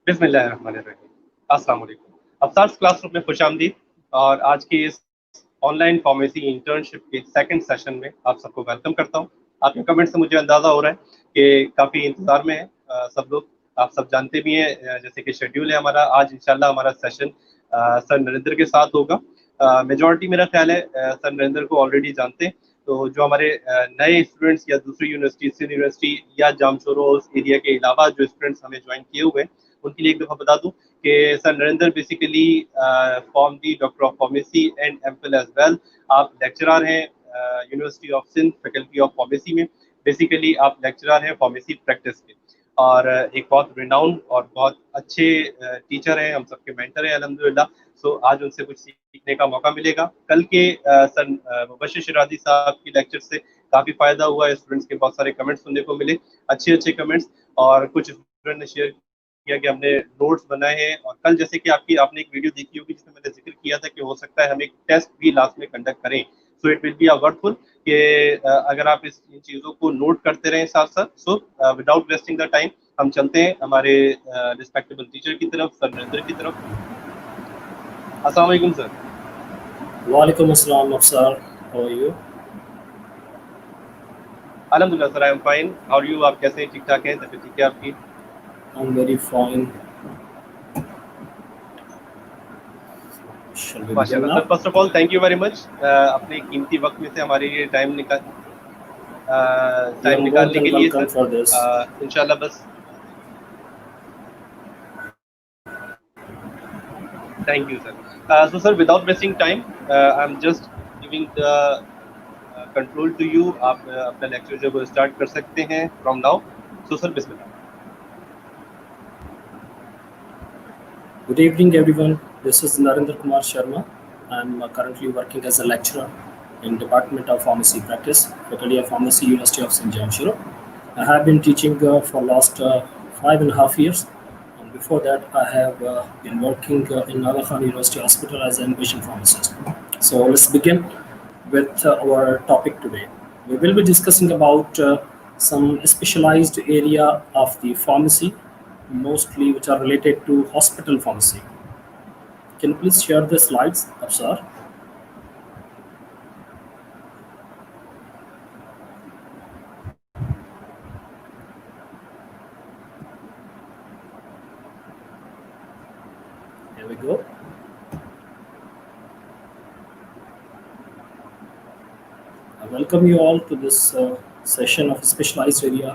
बिस्मिल्लाहिर्रहमानिर्रहीम। अस्सलाम वालेकुम। अफसार्स क्लासरूम में खुशामदीद। और आज की इस ऑनलाइन फार्मेसी इंटर्नशिप के सेकंड सेशन में आप सबको वेलकम करता हूं। आपके कमेंट से मुझे अंदाज़ा हो रहा है कि काफ़ी इंतज़ार में है सब लोग। आप सब जानते भी हैं जैसे कि शेड्यूल है हमारा, आज इंशाल्लाह हमारा सेशन सर नरेंद्र के साथ होगा। मेजॉरिटी मेरा ख्याल है सर नरेंद्र को ऑलरेडी जानते हैं। तो जो हमारे नए स्टूडेंट्स या दूसरी यूनिवर्सिटी सिंध यूनिवर्सिटी या जामशोरो उस एरिया के अलावा जो स्टूडेंट्स हमें ज्वाइन किए हुए हैं उनके लिए एक दफ़ा बता दूं कि sir Narendra basically from the doctor of pharmacy and MPhil as well. आप लेक्चरर हैं university of Sindh faculty of pharmacy में। बेसिकली आप लेक्चरर हैं फार्मेसी प्रैक्टिस के और एक बहुत रिनाउंड और बहुत अच्छे टीचर हैं, हम सबके मेंटर हैं अल्हम्दुलिल्लाह। सो आज उनसे कुछ सीखने का मौका मिलेगा। कल के सर मुबश्शिर शिराजी साहब की लेक्चर से काफ़ी फ़ायदा हुआ। स्टूडेंट्स के बहुत सारे कमेंट्स सुनने को मिले, अच्छे अच्छे कमेंट्स। और कुछ स्टूडेंट ने शेयर किया कि हमने नोट्स बनाए हैं। और कल जैसे कि आपने एक वीडियो देखी होगी जिसमें मैंने जिक्र किया था कि हो सकता है हम एक टेस्ट भी लास्ट में कंडक्ट करें। So it will be worthful कि अगर आप इन चीज़ों को नोट करते रहें साथ साथ। So without wasting the time हम चलते हैं हमारे रिस्पेक्टेबल टीचर की तरफ, सर नरेंद्र की तरफ। अस्सलाम वालेकुम सर। वालेकुम अस्सलाम अफसर, हाउ आर यू? अल्हम्दुलिल्लाह sir, I am fine. How are you? आप कैसे हैं? ठीक ठाक हैं? तबीयत ठीक है आपकी? I am very fine. माशाल्लाह sir, first of all thank you very much अपने कीमती वक्त में से हमारे लिए टाइम निकालने के लिए सर। इंशाल्लाह बस thank you sir. So sir without wasting time I am just giving the control to you. आप अपना लेक्चर जो स्टार्ट कर सकते हैं फ्रॉम नाउ। सो सर बिस्मिल्लाह। Good evening, everyone. This is Narendar Kumar Sharma. I'm currently working as a lecturer in Department of Pharmacy Practice, Faculty of Pharmacy, University of St. Jamshiro. I have been teaching for last 5.5 years. And before that, I have been working in Aga Khan University Hospital as an inpatient pharmacist. So let's begin with our topic today. We will be discussing about some specialized area of the pharmacy, mostly which are related to hospital pharmacy. Can you please share the slides, Afsar? Here we go. I welcome you all to this session of specialized area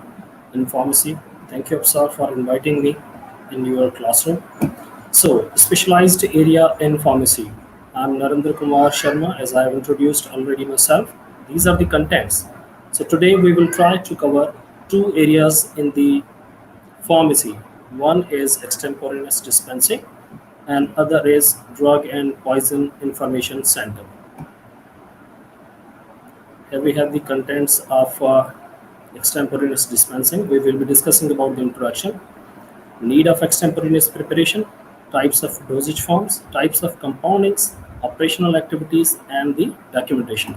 in pharmacy. Thank you, Afsar, for inviting me in your classroom. So, specialized area in pharmacy. I'm Narendra Kumar Sharma, as I have introduced already myself. These are the contents. So today we will try to cover two areas in the pharmacy. One is extemporaneous dispensing and other is drug and poison information center. Here we have the contents of extemporaneous dispensing. We will be discussing about the introduction, need of extemporaneous preparation, types of dosage forms, types of compoundings, operational activities, and the documentation.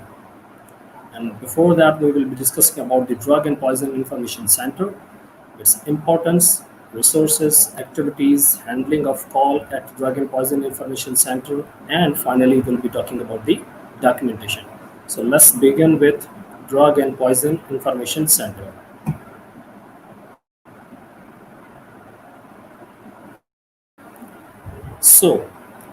And before that, we will be discussing about the Drug and Poison Information Center, its importance, resources, activities, handling of call at Drug and Poison Information Center, and finally, we'll be talking about the documentation. So let's begin with Drug and Poison Information Center. So,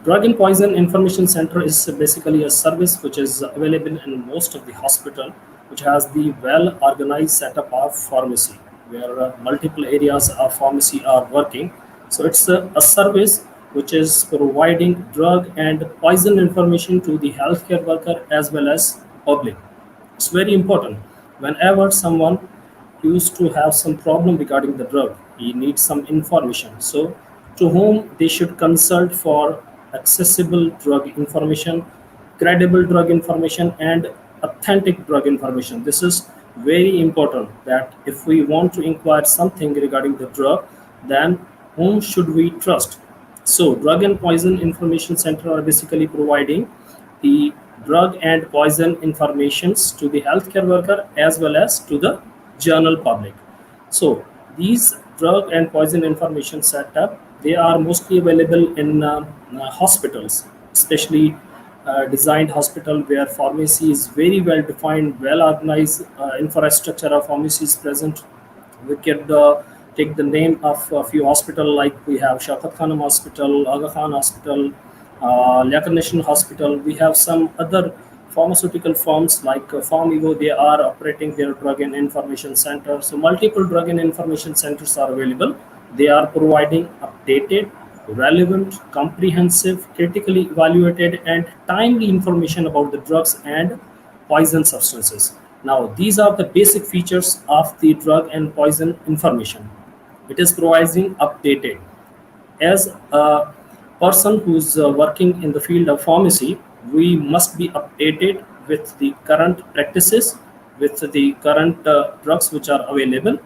Drug and Poison Information Center is basically a service which is available in most of the hospital, which has the well-organized setup of pharmacy, where multiple areas of pharmacy are working. So it's a service which is providing drug and poison information to the healthcare worker as well as public. It's very important. Whenever someone used to have some problem regarding the drug, he needs some information. So to whom they should consult for accessible drug information, credible drug information, and authentic drug information. This is very important, that if we want to inquire something regarding the drug, then whom should we trust? So Drug and Poison Information Center are basically providing the drug and poison informations to the healthcare worker as well as to the general public. So these drug and poison information setup, they are mostly available in hospitals, especially designed hospital where pharmacy is very well defined, well organized infrastructure of pharmacy is present. We could take the name of a few hospital like we have Shafat Khanum Hospital, Aga Khan Hospital, Liaquat National Hospital. We have some other pharmaceutical firms like Pharmigo. They are operating their drug and information center. So multiple drug and information centers are available. They are providing updated, relevant, comprehensive, critically evaluated, and timely information about the drugs and poison substances. Now, these are the basic features of the drug and poison information. It is providing updated. As a person who's working in the field of pharmacy, we must be updated with the current practices, with the current drugs which are available.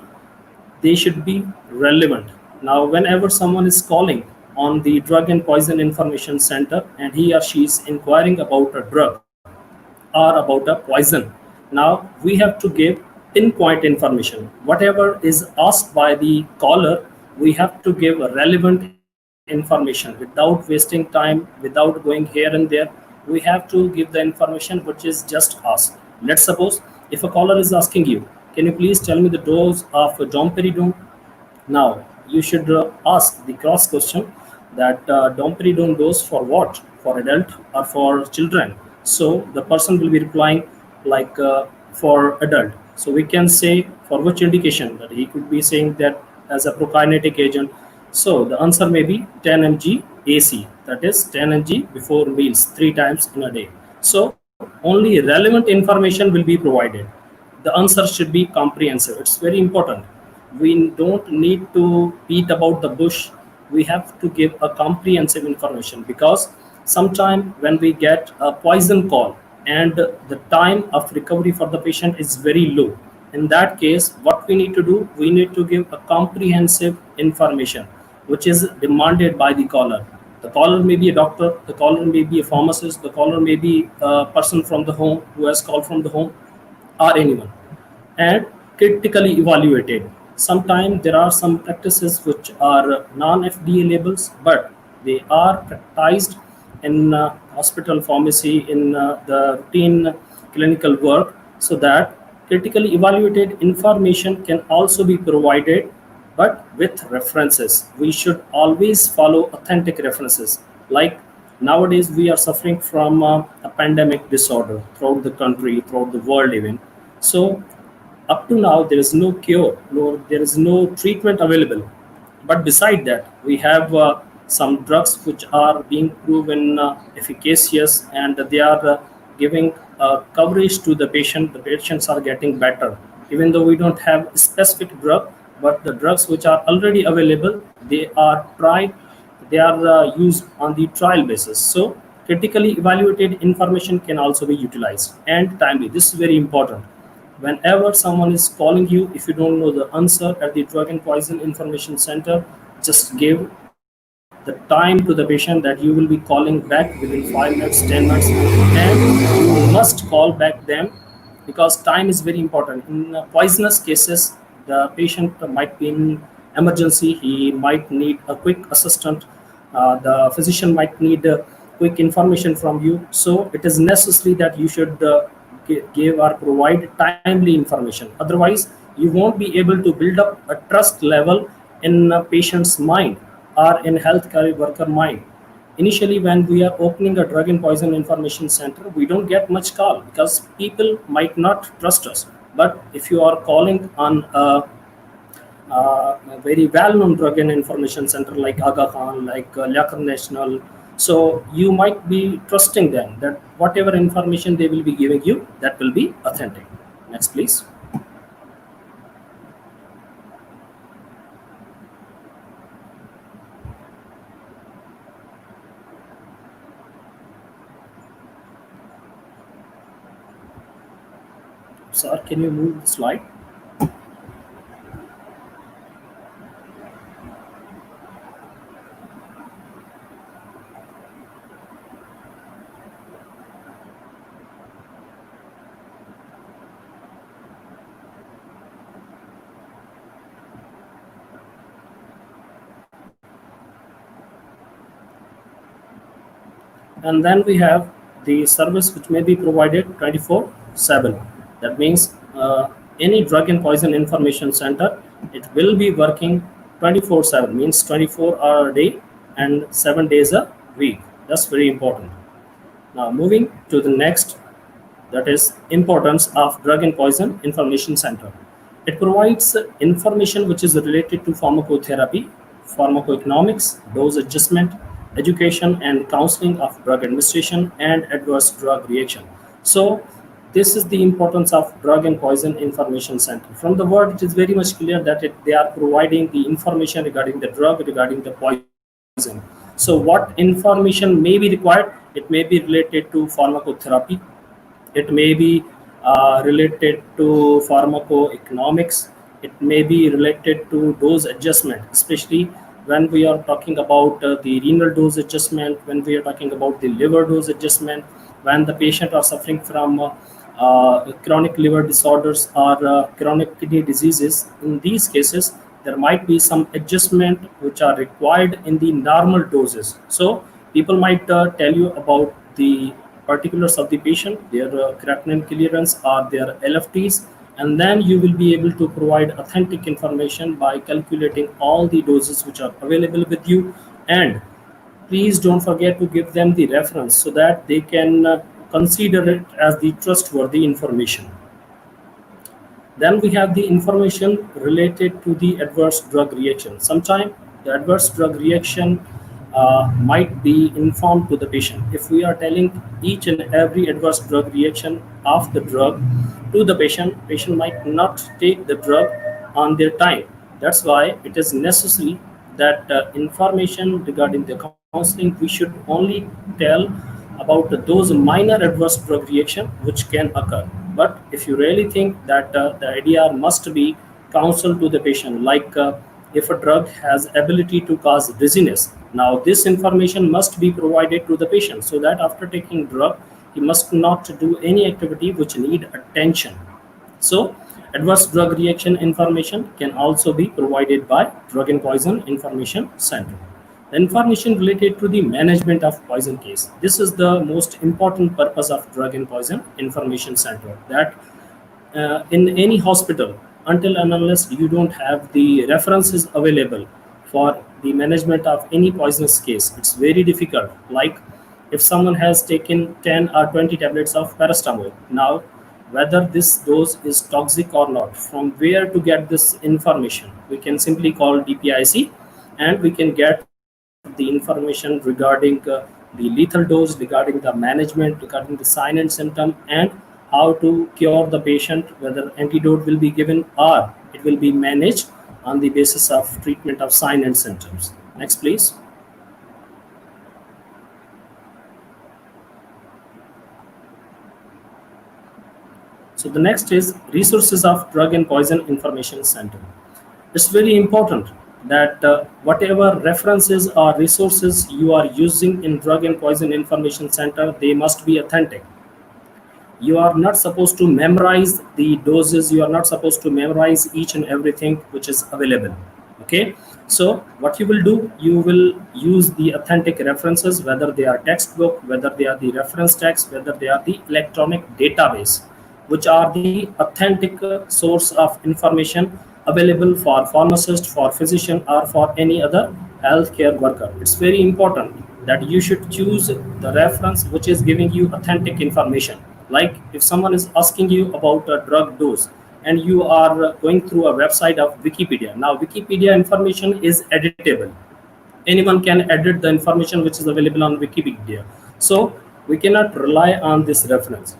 They should be relevant. Now, whenever someone is calling on the drug and poison information center and he or she is inquiring about a drug or about a poison, now we have to give pinpoint information. Whatever is asked by the caller, we have to give a relevant information without wasting time, without going here and there. We have to give the information which is just asked. Let's suppose if a caller is asking you, can you please tell me the dose of domperidone? Now, you should ask the cross question that domperidone dose for what? For adult or for children? So the person will be replying like for adult. So we can say for which indication, that he could be saying that as a prokinetic agent. So the answer may be 10 mg AC, that is 10 mg before meals 3 times in a day. So only relevant information will be provided. The answer should be comprehensive. It's very important. We don't need to beat about the bush. We have to give a comprehensive information, because sometime when we get a poison call and the time of recovery for the patient is very low, in that case what we need to do, we need to give a comprehensive information which is demanded by the caller. The caller may be a doctor, the caller may be a pharmacist, the caller may be a person from the home who has called from the home, or anyone, and critically evaluated. Sometimes there are some practices which are non-FDA labels, but they are practiced in hospital pharmacy, in the routine clinical work, so that critically evaluated information can also be provided, but with references. We should always follow authentic references. Like nowadays, we are suffering from a pandemic disorder throughout the country, throughout the world, even. So up to now there is no cure, no, there is no treatment available. But beside that, we have some drugs which are being proven efficacious, and they are giving coverage to the patient. The patients are getting better, even though we don't have a specific drug. But the drugs which are already available, they are tried, they are used on the trial basis. So critically evaluated information can also be utilized, and timely. This is very important. Whenever someone is calling you, if you don't know the answer at the drug and poison information center, just give the time to the patient that you will be calling back within 5 minutes, 10 minutes, and you must call back them, because time is very important. In poisonous cases, the patient might be in emergency, he might need a quick assistant, the physician might need quick information from you. So it is necessary that you should give or provide timely information. Otherwise, you won't be able to build up a trust level in a patient's mind or in healthcare worker mind. Initially, when we are opening a drug and poison information center, we don't get much call because people might not trust us. But if you are calling on a very well-known drug and information center like Aga Khan, like Liaquat National, so you might be trusting them that whatever information they will be giving you, that will be authentic. Next, please. Sir, can you move the slide? And then we have the service which may be provided 24/7. That means any drug and poison information center, it will be working 24/7, means 24 hour a day and 7 days a week. That's very important. Now moving to the next, that is importance of drug and poison information center. It provides information which is related to pharmacotherapy, pharmacoeconomics, dose adjustment, education and counseling of drug administration, and adverse drug reaction. So this is the importance of drug and poison information center. From the word, it is very much clear that they are providing the information regarding the drug, regarding the poison. So what information may be required? It may be related to pharmacotherapy, it may be related to pharmacoeconomics, it may be related to dose adjustment, especially when we are talking about the renal dose adjustment, when we are talking about the liver dose adjustment, when the patient are suffering from chronic liver disorders or chronic kidney diseases. In these cases, there might be some adjustment which are required in the normal doses. So people might tell you about the particulars of the patient, their creatinine clearance or their LFTs, and then you will be able to provide authentic information by calculating all the doses which are available with you. And please don't forget to give them the reference so that they can consider it as the trustworthy information. Then we have the information related to the adverse drug reaction. Sometimes the adverse drug reaction might be informed to the patient. If we are telling each and every adverse drug reaction of the drug to the patient might not take the drug on their time. That's why it is necessary that information regarding the counseling, we should only tell about those minor adverse drug reaction which can occur. But if you really think that the idea must be counsel to the patient, like if a drug has ability to cause dizziness, now this information must be provided to the patient so that after taking drug, he must not do any activity which need attention. So adverse drug reaction information can also be provided by drug and poison information center. The information related to the management of poison case. This is the most important purpose of drug and poison information center, that in any hospital, until and unless you don't have the references available for the management of any poisonous case, it's very difficult. Like if someone has taken 10 or 20 tablets of paracetamol, now whether this dose is toxic or not, from where to get this information? We can simply call DPIC and we can get the information regarding the lethal dose, regarding the management, regarding the sign and symptom, and how to cure the patient, whether antidote will be given or it will be managed on the basis of treatment of sign and symptoms. Next, please. So the next is resources of drug and poison information center. It's very important that whatever references or resources you are using in drug and poison information center, they must be authentic. You are not supposed to memorize the doses, you are not supposed to memorize each and everything which is available. Okay, so what you will do, you will use the authentic references, whether they are textbook, whether they are the reference text, whether they are the electronic database, which are the authentic source of information available for pharmacist, for physician, or for any other healthcare worker. It's very important that you should choose the reference which is giving you authentic information. Like if someone is asking you about a drug dose and you are going through a website of Wikipedia. Now Wikipedia information is editable. Anyone can edit the information which is available on Wikipedia. So we cannot rely on this reference.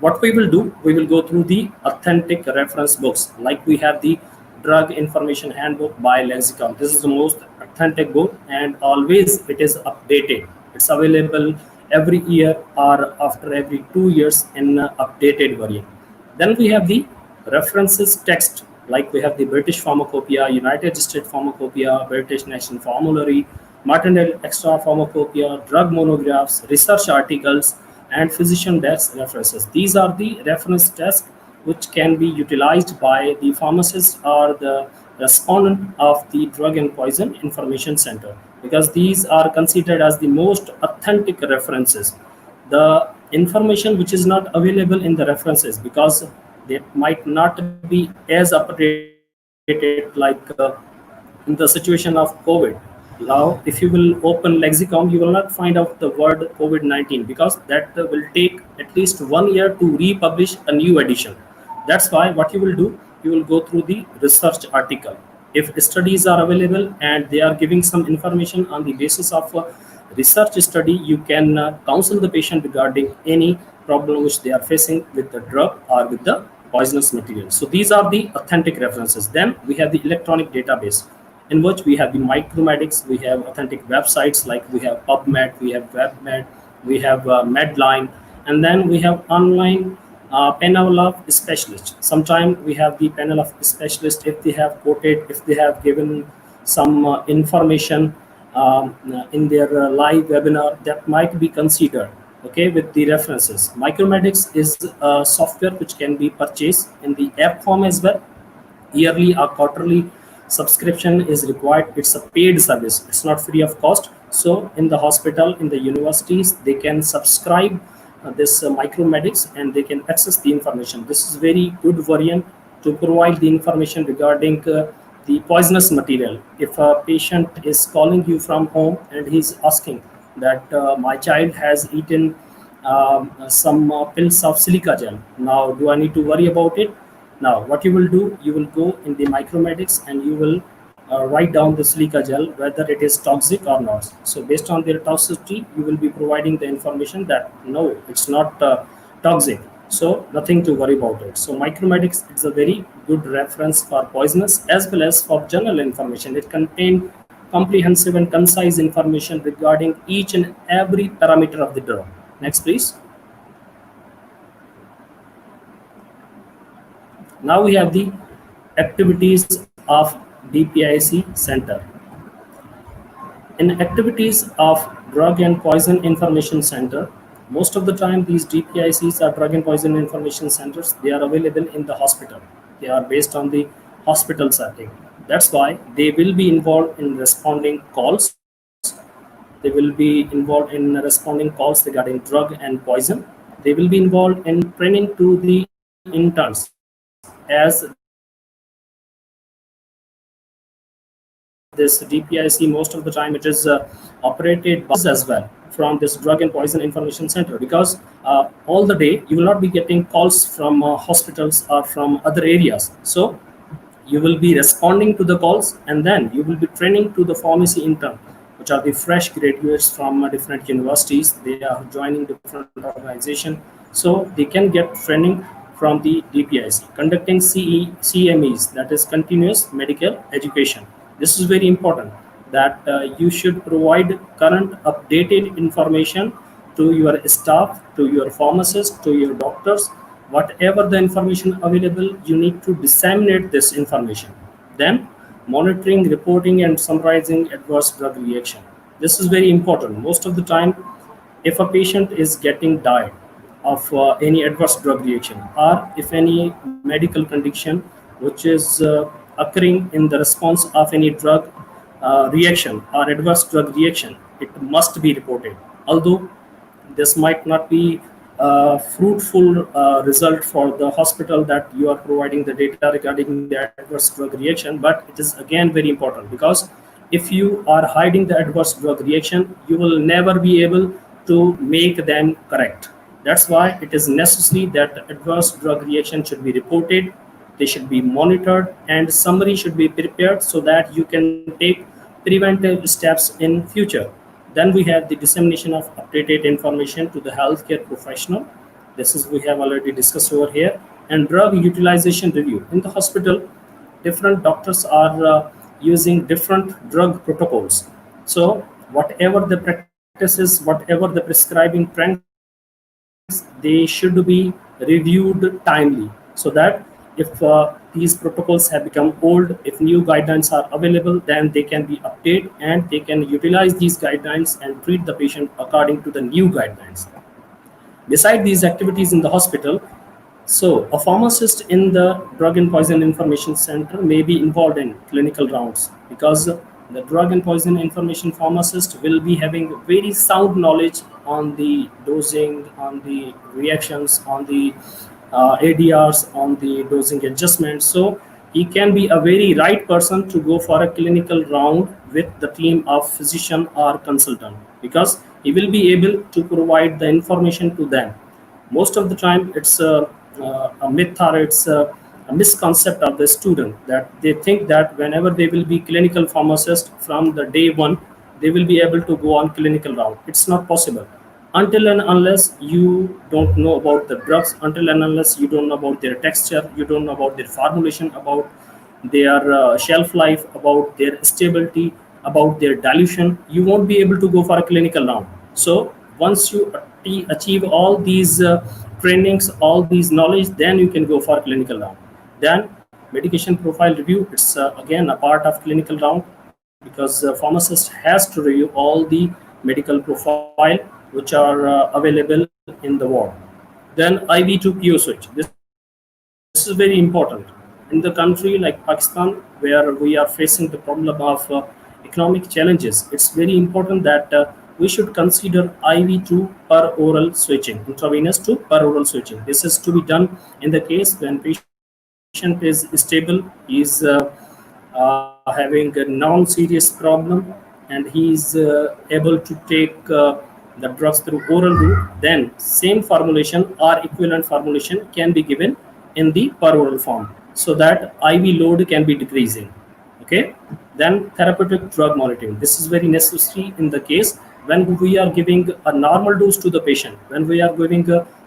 What we will do, we will go through the authentic reference books. Like we have the Drug Information Handbook by Lexicon. This is the most authentic book and always it is updated. It's available every year or after every 2 years in updated variant. Then we have the references text, like we have the British Pharmacopoeia, United States Pharmacopoeia, British National Formulary, Martindale Extra Pharmacopoeia, drug monographs, research articles, and physician desk references. These are the reference texts which can be utilized by the pharmacist or the respondent of the drug and poison information center. because these are considered as the most authentic references. The information which is not available in the references, because they might not be as updated like in the situation of COVID. Now, if you will open lexicon, you will not find out the word COVID-19, because that will take at least 1 year to republish a new edition. That's why what you will do, you will go through the research article. If studies are available and they are giving some information on the basis of a research study, you can counsel the patient regarding any problem which they are facing with the drug or with the poisonous material. So these are the authentic references. Then we have the electronic database, in which we have the micromedics, we have authentic websites like we have PubMed, we have WebMed, we have Medline, and then we have online panel of specialists. Sometimes we have the panel of specialists, if they have quoted, if they have given some information in their live webinar, that might be considered, okay, with the references. Micromedics is a software which can be purchased in the app form as well. Yearly or quarterly subscription is required. It's a paid service, it's not free of cost. So in the hospital, in the universities, they can subscribe this micromedics, and they can access the information. This is very good variant to provide the information regarding the poisonous material. If a patient is calling you from home and he's asking that my child has eaten some pills of silica gel, now do I need to worry about it? Now what you will do, you will go in the micromedics and you will write down the silica gel, whether it is toxic or not. So based on their toxicity, you will be providing the information that no, it's not toxic, so nothing to worry about it. So micromedics is a very good reference for poisonous as well as for general information. It contains comprehensive and concise information regarding each and every parameter of the drug. Next please. Now we have the activities of DPIC Center. In activities of Drug and Poison Information Center, most of the time these DPICs are Drug and Poison Information Centers. They are available in the hospital. They are based on the hospital setting. That's why they will be involved in responding calls. They will be involved in responding calls regarding drug and poison. They will be involved in training to the interns, as this DPIC most of the time it is operated by as well from this Drug and Poison Information Center, because all the day you will not be getting calls from hospitals or from other areas. So you will be responding to the calls, and then you will be training to the pharmacy intern, which are the fresh graduates from different universities. They are joining different organizations, so they can get training from the DPIC, conducting CMEs, that is continuous medical education. This is very important, that you should provide current updated information to your staff, to your pharmacist, to your doctors. Whatever the information available, you need to disseminate this information. Then monitoring, reporting, and summarizing adverse drug reaction. This is very important. Most of the time, if a patient is getting died of any adverse drug reaction, or if any medical condition which is occurring in the response of any drug reaction or adverse drug reaction, it must be reported. Although this might not be a fruitful result for the hospital that you are providing the data regarding the adverse drug reaction, but it is again very important, because if you are hiding the adverse drug reaction, you will never be able to make them correct. That's why it is necessary that adverse drug reaction should be reported, they should be monitored, and summary should be prepared so that you can take preventive steps in future. Then we have the dissemination of updated information to the healthcare professional. This is we have already discussed over here. And drug utilization review. In the hospital, different doctors are using different drug protocols. So whatever the practices, whatever the prescribing trends, they should be reviewed timely, so that if these protocols have become old, if new guidelines are available, then they can be updated and they can utilize these guidelines and treat the patient according to the new guidelines. Beside these activities in the hospital, so a pharmacist in the Drug and Poison Information Center may be involved in clinical rounds, because The drug and poison information pharmacist will be having very sound knowledge on the dosing, on the reactions, on the ADRs, on the dosing adjustment. So he can be a very right person to go for a clinical round with the team of physician or consultant, because he will be able to provide the information to them. Most of the time it's a myth, or it's a misconcept of the student, that they think that whenever they will be clinical pharmacist from the day one, they will be able to go on clinical route. It's not possible until and unless you don't know about the drugs, until and unless you don't know about their texture, you don't know about their formulation, about their shelf life, about their stability, about their dilution, you won't be able to go for a clinical round. So once you achieve all these trainings, all these knowledge, then you can go for clinical round. Then medication profile review, it's again a part of clinical round, because pharmacist has to review all the medical profile which are available in the ward. Then IV to PO switch. This is very important. In the country like Pakistan, where we are facing the problem of economic challenges, it's very important that we should consider IV to per oral switching, intravenous to per oral switching. This is to be done in the case when patient is stable, is having a non-serious problem, and he is able to take the drugs through oral route. Then same formulation or equivalent formulation can be given in the per oral form, so that IV load can be decreasing. Okay. Then therapeutic drug monitoring, this is very necessary in the case when we are giving a normal dose to the patient, when we are giving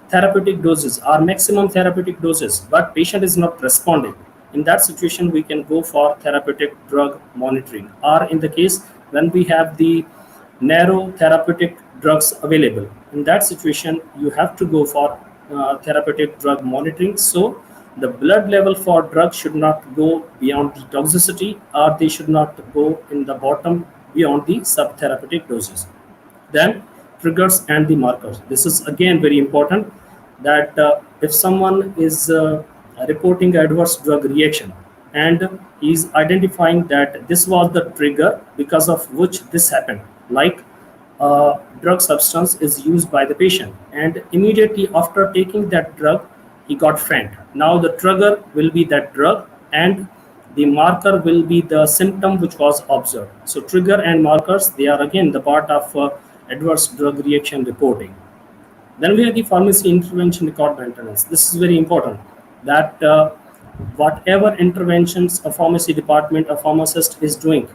therapeutic doses or maximum therapeutic doses, but patient is not responding. In that situation we can go for therapeutic drug monitoring. Or in the case when we have the narrow therapeutic drugs available, in that situation you have to go for therapeutic drug monitoring. So the blood level for drugs should not go beyond the toxicity, or they should not go in the bottom beyond the subtherapeutic doses. Then triggers and the markers. This is again very important, that if someone is reporting adverse drug reaction and is identifying that this was the trigger because of which this happened, like drug substance is used by the patient and immediately after taking that drug he got faint. Now the trigger will be that drug and the marker will be the symptom which was observed. So trigger and markers, they are again the part of adverse drug reaction reporting. Then we have the pharmacy intervention record maintenance. This is very important, that whatever interventions a pharmacy department, a pharmacist is doing,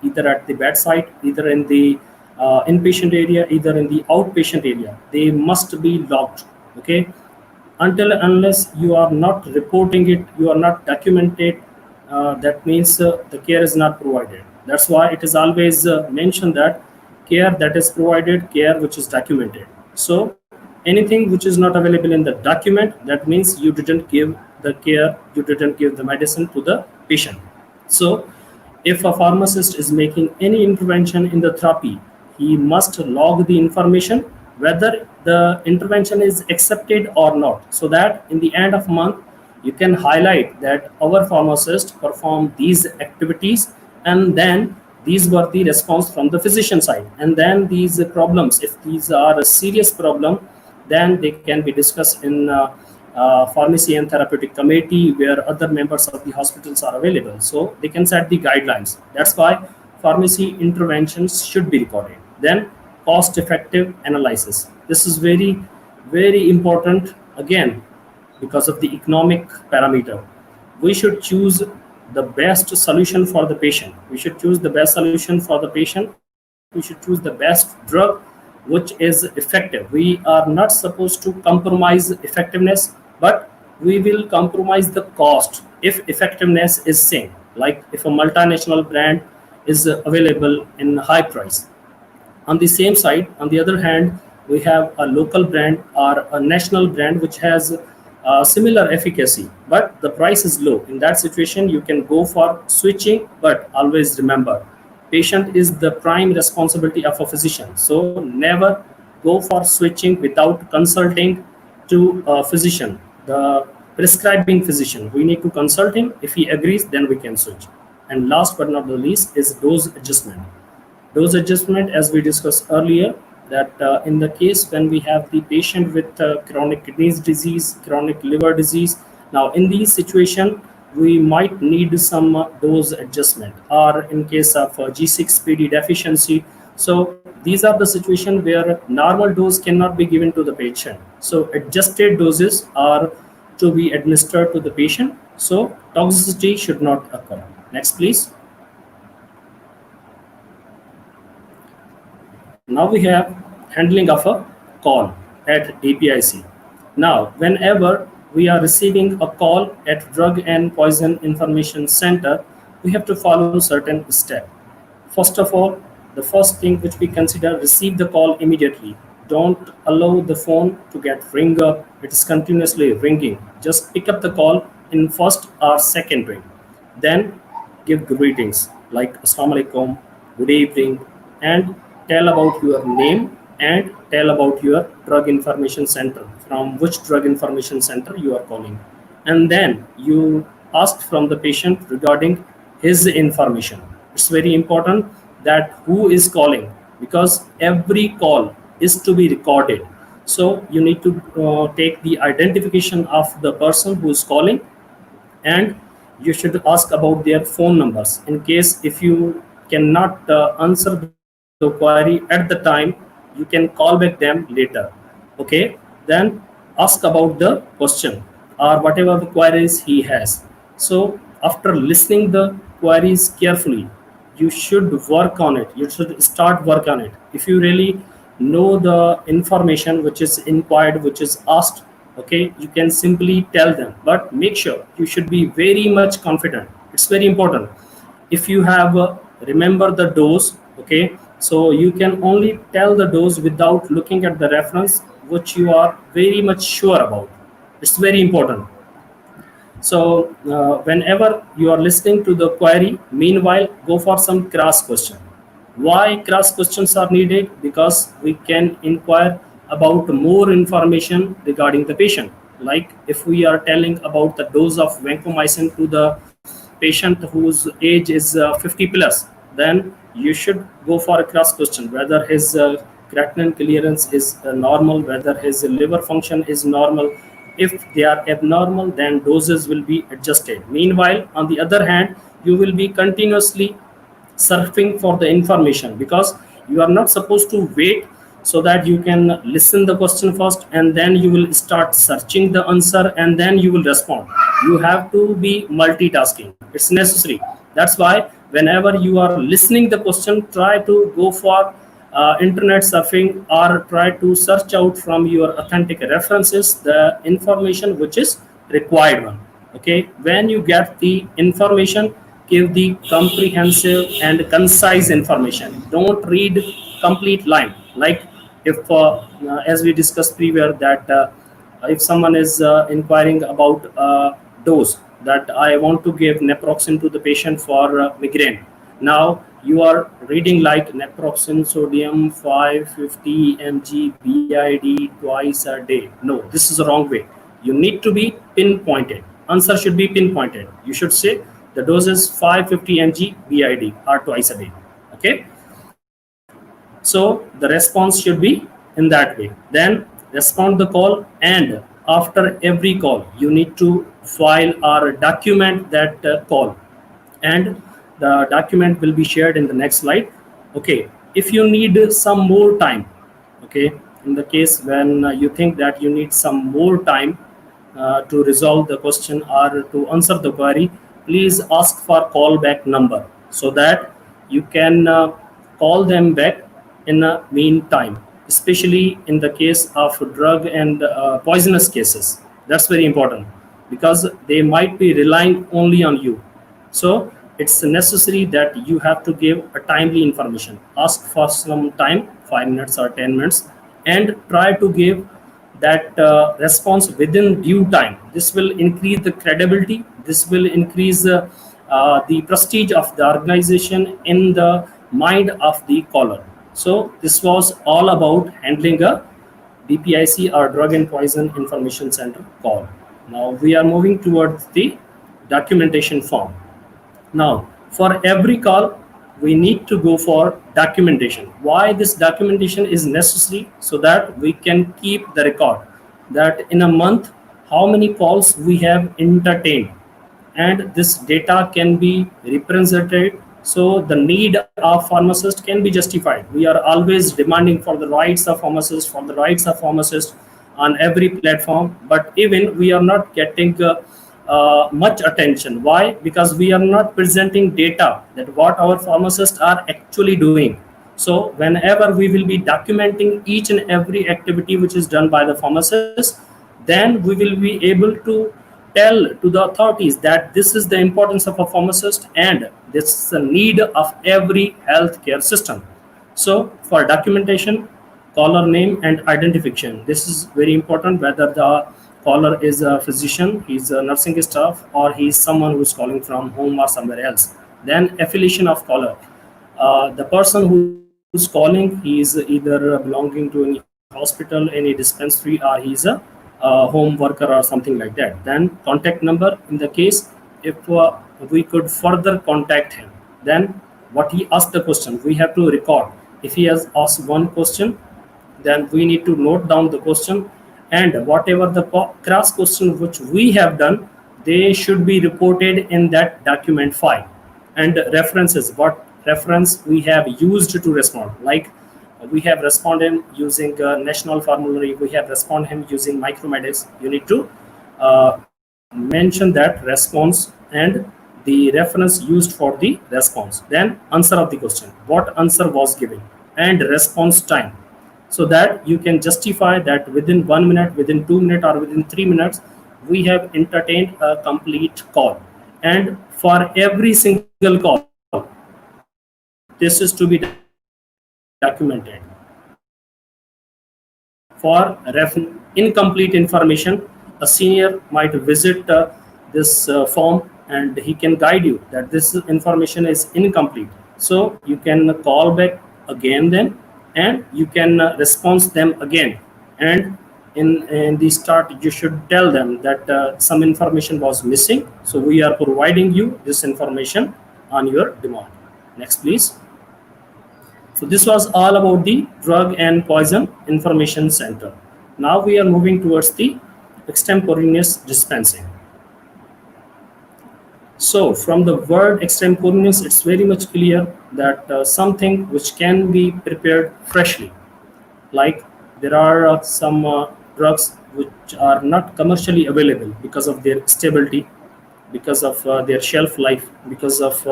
either at the bedside, either in the inpatient area, either in the outpatient area, they must be logged. Okay. Until unless you are not reporting it, you are not documented, that means the care is not provided. That's why it is always mentioned that care that is provided, care which is documented. So anything which is not available in the document, that means you didn't give the care, you didn't give the medicine to the patient. So if a pharmacist is making any intervention in the therapy, he must log the information whether the intervention is accepted or not, so that in the end of month you can highlight that our pharmacist performed these activities, and then these were the response from the physician side. And then these problems, if these are a serious problem, then they can be discussed in pharmacy and therapeutic committee, where other members of the hospitals are available, so they can set the guidelines. That's why pharmacy interventions should be recorded. Then cost effective analysis. This is very, very important, again because of the economic parameter. We should choose the best solution for the patient. We should choose the best solution for the patient. We should choose the best drug which is effective. We are not supposed to compromise effectiveness, but we will compromise the cost if effectiveness is same. Like if a multinational brand is available in high price, on the same side, on the other hand, we have a local brand or a national brand which has similar efficacy, but the price is low. In that situation, you can go for switching, but always remember, patient is the prime responsibility of a physician. So never go for switching without consulting to a physician, the prescribing physician. We need to consult him. If he agrees, then we can switch. And last but not the least is dose adjustment. Dose adjustment, as we discussed earlier, that in the case when we have the patient with chronic kidney disease, chronic liver disease, now in these situation, we might need some dose adjustment, or in case of G6PD deficiency. So these are the situation where normal dose cannot be given to the patient. So adjusted doses are to be administered to the patient. So toxicity should not occur. Next, please. Now we have handling of a call at DPIC. Now, whenever we are receiving a call at Drug and Poison Information Center, we have to follow certain steps. First of all, the first thing which we consider, receive the call immediately. Don't allow the phone to get ring up. It is continuously ringing. Just pick up the call in first or second ring. Then give greetings like Assalamu alaikum, good evening, and tell about your name and tell about your drug information center, from which drug information center you are calling. And then you ask from the patient regarding his information. It's very important that who is calling, because every call is to be recorded. So you need to take the identification of the person who is calling, and you should ask about their phone numbers. In case if you cannot answer the query at the time, you can call back them later. Okay, then ask about the question or whatever the queries he has. So after listening the queries carefully, you should work on it. You should start work on it. If you really know the information which is inquired, which is asked, okay, you can simply tell them, but make sure you should be very much confident. It's very important. If you have remember the dose, okay, so you can only tell the dose without looking at the reference which you are very much sure about. It's very important. So whenever you are listening to the query, meanwhile go for some cross question. Why cross questions are needed? Because we can inquire about more information regarding the patient. Like if we are telling about the dose of vancomycin to the patient whose age is 50 plus, then you should go for a cross question whether his creatinine clearance is normal, whether his liver function is normal. If they are abnormal, then doses will be adjusted. Meanwhile, on the other hand, you will be continuously surfing for the information, because you are not supposed to wait so that you can listen the question first and then you will start searching the answer and then you will respond. You have to be multitasking. It's necessary. That's why whenever you are listening the question, try to go for internet surfing or try to search out from your authentic references the information which is required one. Okay, when you get the information, give the comprehensive and concise information. Don't read complete line. Like if as we discussed previous, that if someone is inquiring about dose, that I want to give naproxen to the patient for migraine. Now you are reading like naproxen sodium 550 mg BID twice a day. No, this is the wrong way. You need to be pinpointed. Answer should be pinpointed. You should say the dose is 550 mg BID or twice a day. Okay. So the response should be in that way. Then respond the call, and after every call, you need to file or document that call, and the document will be shared in the next slide. Okay, if you need some more time, okay, in the case when you think that you need some more time to resolve the question or to answer the query, please ask for callback number so that you can call them back in the meantime, especially in the case of drug and poisonous cases. That's very important, because they might be relying only on you. So it's necessary that you have to give a timely information. Ask for some time, 5 minutes or 10 minutes, and try to give that response within due time. This will increase the credibility. This will increase the prestige of the organization in the mind of the caller. So this was all about handling a DPIC or Drug and Poison Information Center call. Now we are moving towards the documentation form. Now, For every call, we need to go for documentation. Why this documentation is necessary? So that we can keep the record that in a month how many calls we have entertained, and this data can be represented, so the need of pharmacist can be justified. We are always demanding for the rights of pharmacists, for the rights of pharmacists on every platform, but even we are not getting much attention. Why? Because we are not presenting data that what our pharmacists are actually doing. So whenever we will be documenting each and every activity which is done by the pharmacist, then we will be able to tell to the authorities that this is the importance of a pharmacist and this is the need of every healthcare system. So for documentation, caller name and identification. This is very important, whether the caller is a physician, he's a nursing staff, or he's someone who's calling from home or somewhere else. Then affiliation of caller. The person who's calling, he is either belonging to any hospital, any dispensary, or he's a home worker or something like that. Then contact number, in the case if we could further contact him, then what he asked the question we have to record. If he has asked one question, then we need to note down the question, and whatever the cross question which we have done, they should be reported in that document file. And references, what reference we have used to respond, like we have responded using national formulary, we have responded him using micromedics. You need to mention that response and the reference used for the response. Then answer of the question, what answer was given, and response time, so that you can justify that within 1 minute, within 2 minutes, or within 3 minutes we have entertained a complete call. And for every single call, this is to be documented. For incomplete information, a senior might visit this form and he can guide you that this information is incomplete. So you can call back again then, and you can respond them again. And in the start, you should tell them that some information was missing. So we are providing you this information on your demand. Next, please. So this was all about the Drug and Poison Information Center. Now we are moving towards the extemporaneous dispensing. So from the word extemporaneous, it's very much clear that something which can be prepared freshly. Like there are some drugs which are not commercially available because of their stability, because of their shelf life, because of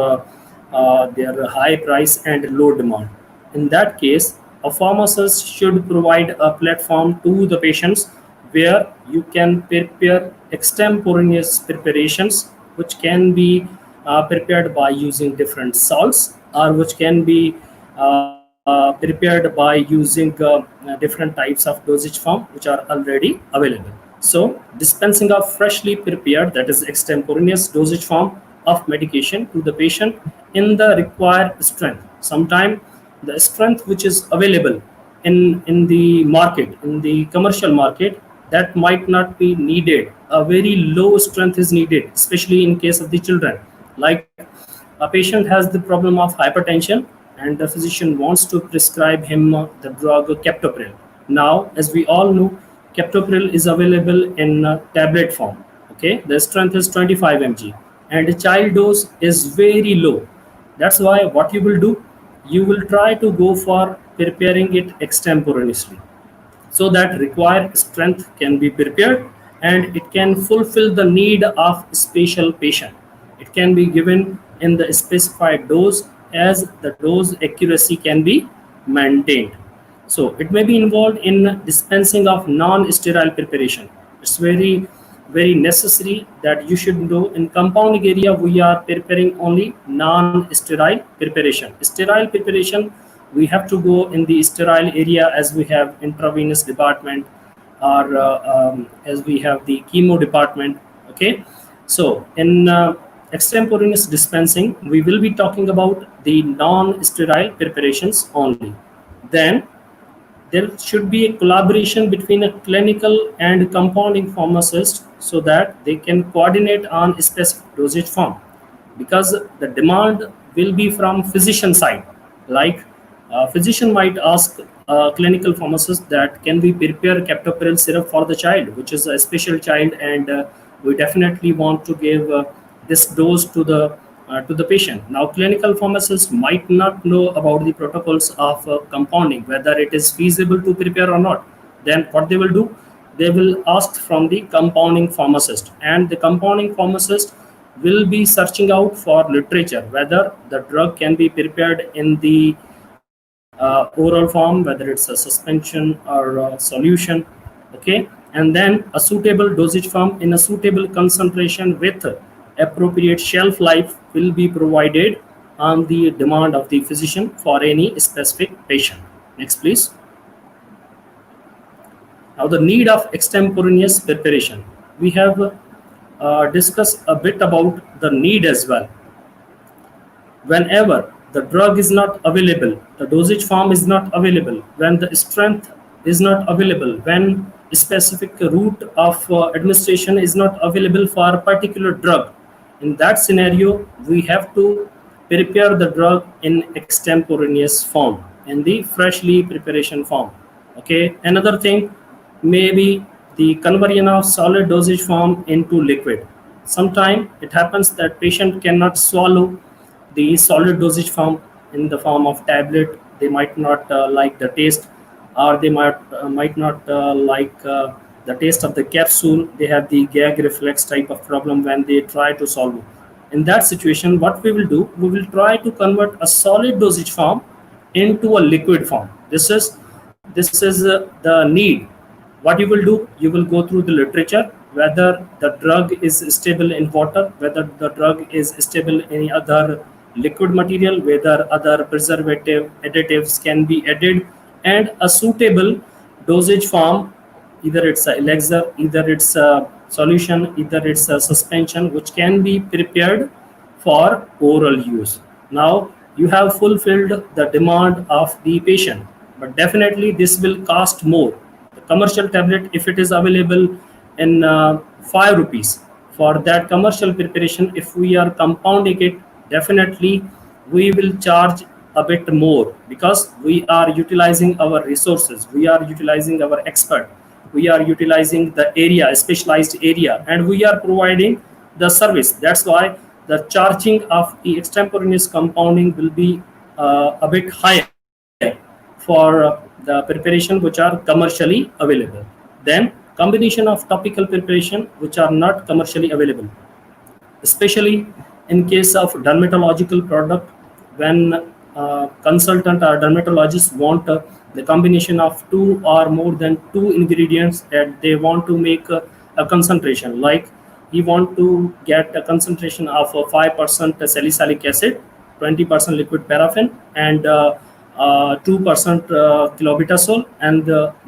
their high price and low demand. In that case, a pharmacist should provide a platform to the patients where you can prepare extemporaneous preparations, which can be prepared by using different salts, or which can be prepared by using different types of dosage form which are already available. So dispensing of freshly prepared, that is extemporaneous dosage form of medication to the patient in the required strength. Sometimes the strength which is available in the market, in the commercial market, that might not be needed. A very low strength is needed, especially in case of the children. Like a patient has the problem of hypertension and the physician wants to prescribe him the drug captopril. Now, as we all know, captopril is available in tablet form. Okay, the strength is 25 mg and the child dose is very low. That's why what you will do, you will try to go for preparing it extemporaneously, so that required strength can be prepared and it can fulfill the need of special patient. It can be given in the specified dose as the dose accuracy can be maintained. So it may be involved in dispensing of non-sterile preparation. It's very necessary that you should know in compounding area we are preparing only non-sterile preparation. Sterile preparation, we have to go in the sterile area as we have intravenous department, or as we have the chemo department. Okay, so in extemporaneous dispensing, we will be talking about the non-sterile preparations only. Then there should be a collaboration between a clinical and compounding pharmacist so that they can coordinate on specific dosage form. because the demand will be from physician side. Like physician might ask clinical pharmacist that can we prepare captopril syrup for the child, which is a special child, and we definitely want to give this dose to the patient. Now, clinical pharmacists might not know about the protocols of compounding, whether it is feasible to prepare or not. Then what they will do? They will ask from the compounding pharmacist, and the compounding pharmacist will be searching out for literature whether the drug can be prepared in the oral form, whether it's a suspension or a solution. Okay, and then a suitable dosage form in a suitable concentration with appropriate shelf life will be provided on the demand of the physician for any specific patient. Next, please. Now, the need of extemporaneous preparation. We have discussed a bit about the need as well. Whenever the drug is not available, the dosage form is not available, when the strength is not available, when a specific route of administration is not available for a particular drug, in that scenario, we have to prepare the drug in extemporaneous form, in the freshly preparation form. Okay, another thing, maybe the conversion of solid dosage form into liquid. Sometimes it happens that patient cannot swallow the solid dosage form in the form of tablet. They might not like the taste, or they might not like the taste of the capsule. They have the gag reflex type of problem when they try to solve it. In that situation, what we will do, we will try to convert a solid dosage form into a liquid form. This is the need. What you will do, you will go through the literature whether the drug is stable in water, whether the drug is stable in any other liquid material, whether other preservative additives can be added, and a suitable dosage form, either it's a elixir, either it's a solution, either it's a suspension, which can be prepared for oral use. Now you have fulfilled the demand of the patient, but definitely this will cost more. The commercial tablet, if it is available in 5 rupees, for that commercial preparation, if we are compounding it, definitely we will charge a bit more, because we are utilizing our resources, we are utilizing our expert, we are utilizing the area, specialized area, and we are providing the service. That's why the charging of the extemporaneous compounding will be a bit higher for the preparation which are commercially available. Then combination of topical preparation which are not commercially available, especially in case of dermatological product, when consultant or dermatologist want the combination of two or more than two ingredients, that they want to make a concentration, like he want to get a concentration of 5% salicylic acid, 20% liquid paraffin, and 2% clobetasol, and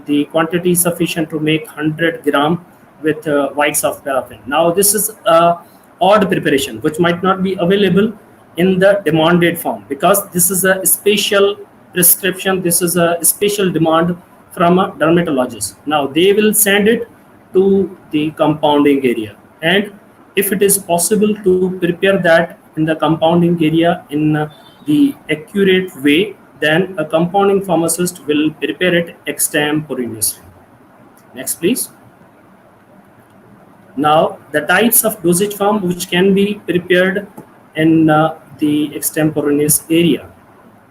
the quantity is sufficient to make 100 gram with whites of paraffin. Now this is odd preparation which might not be available in the demanded form, because this is a special prescription, this is a special demand from a dermatologist. Now they will send it to the compounding area, and if it is possible to prepare that in the compounding area in the accurate way, then a compounding pharmacist will prepare it extemporaneously. Next, please. Now, the types of dosage form which can be prepared in the extemporaneous area.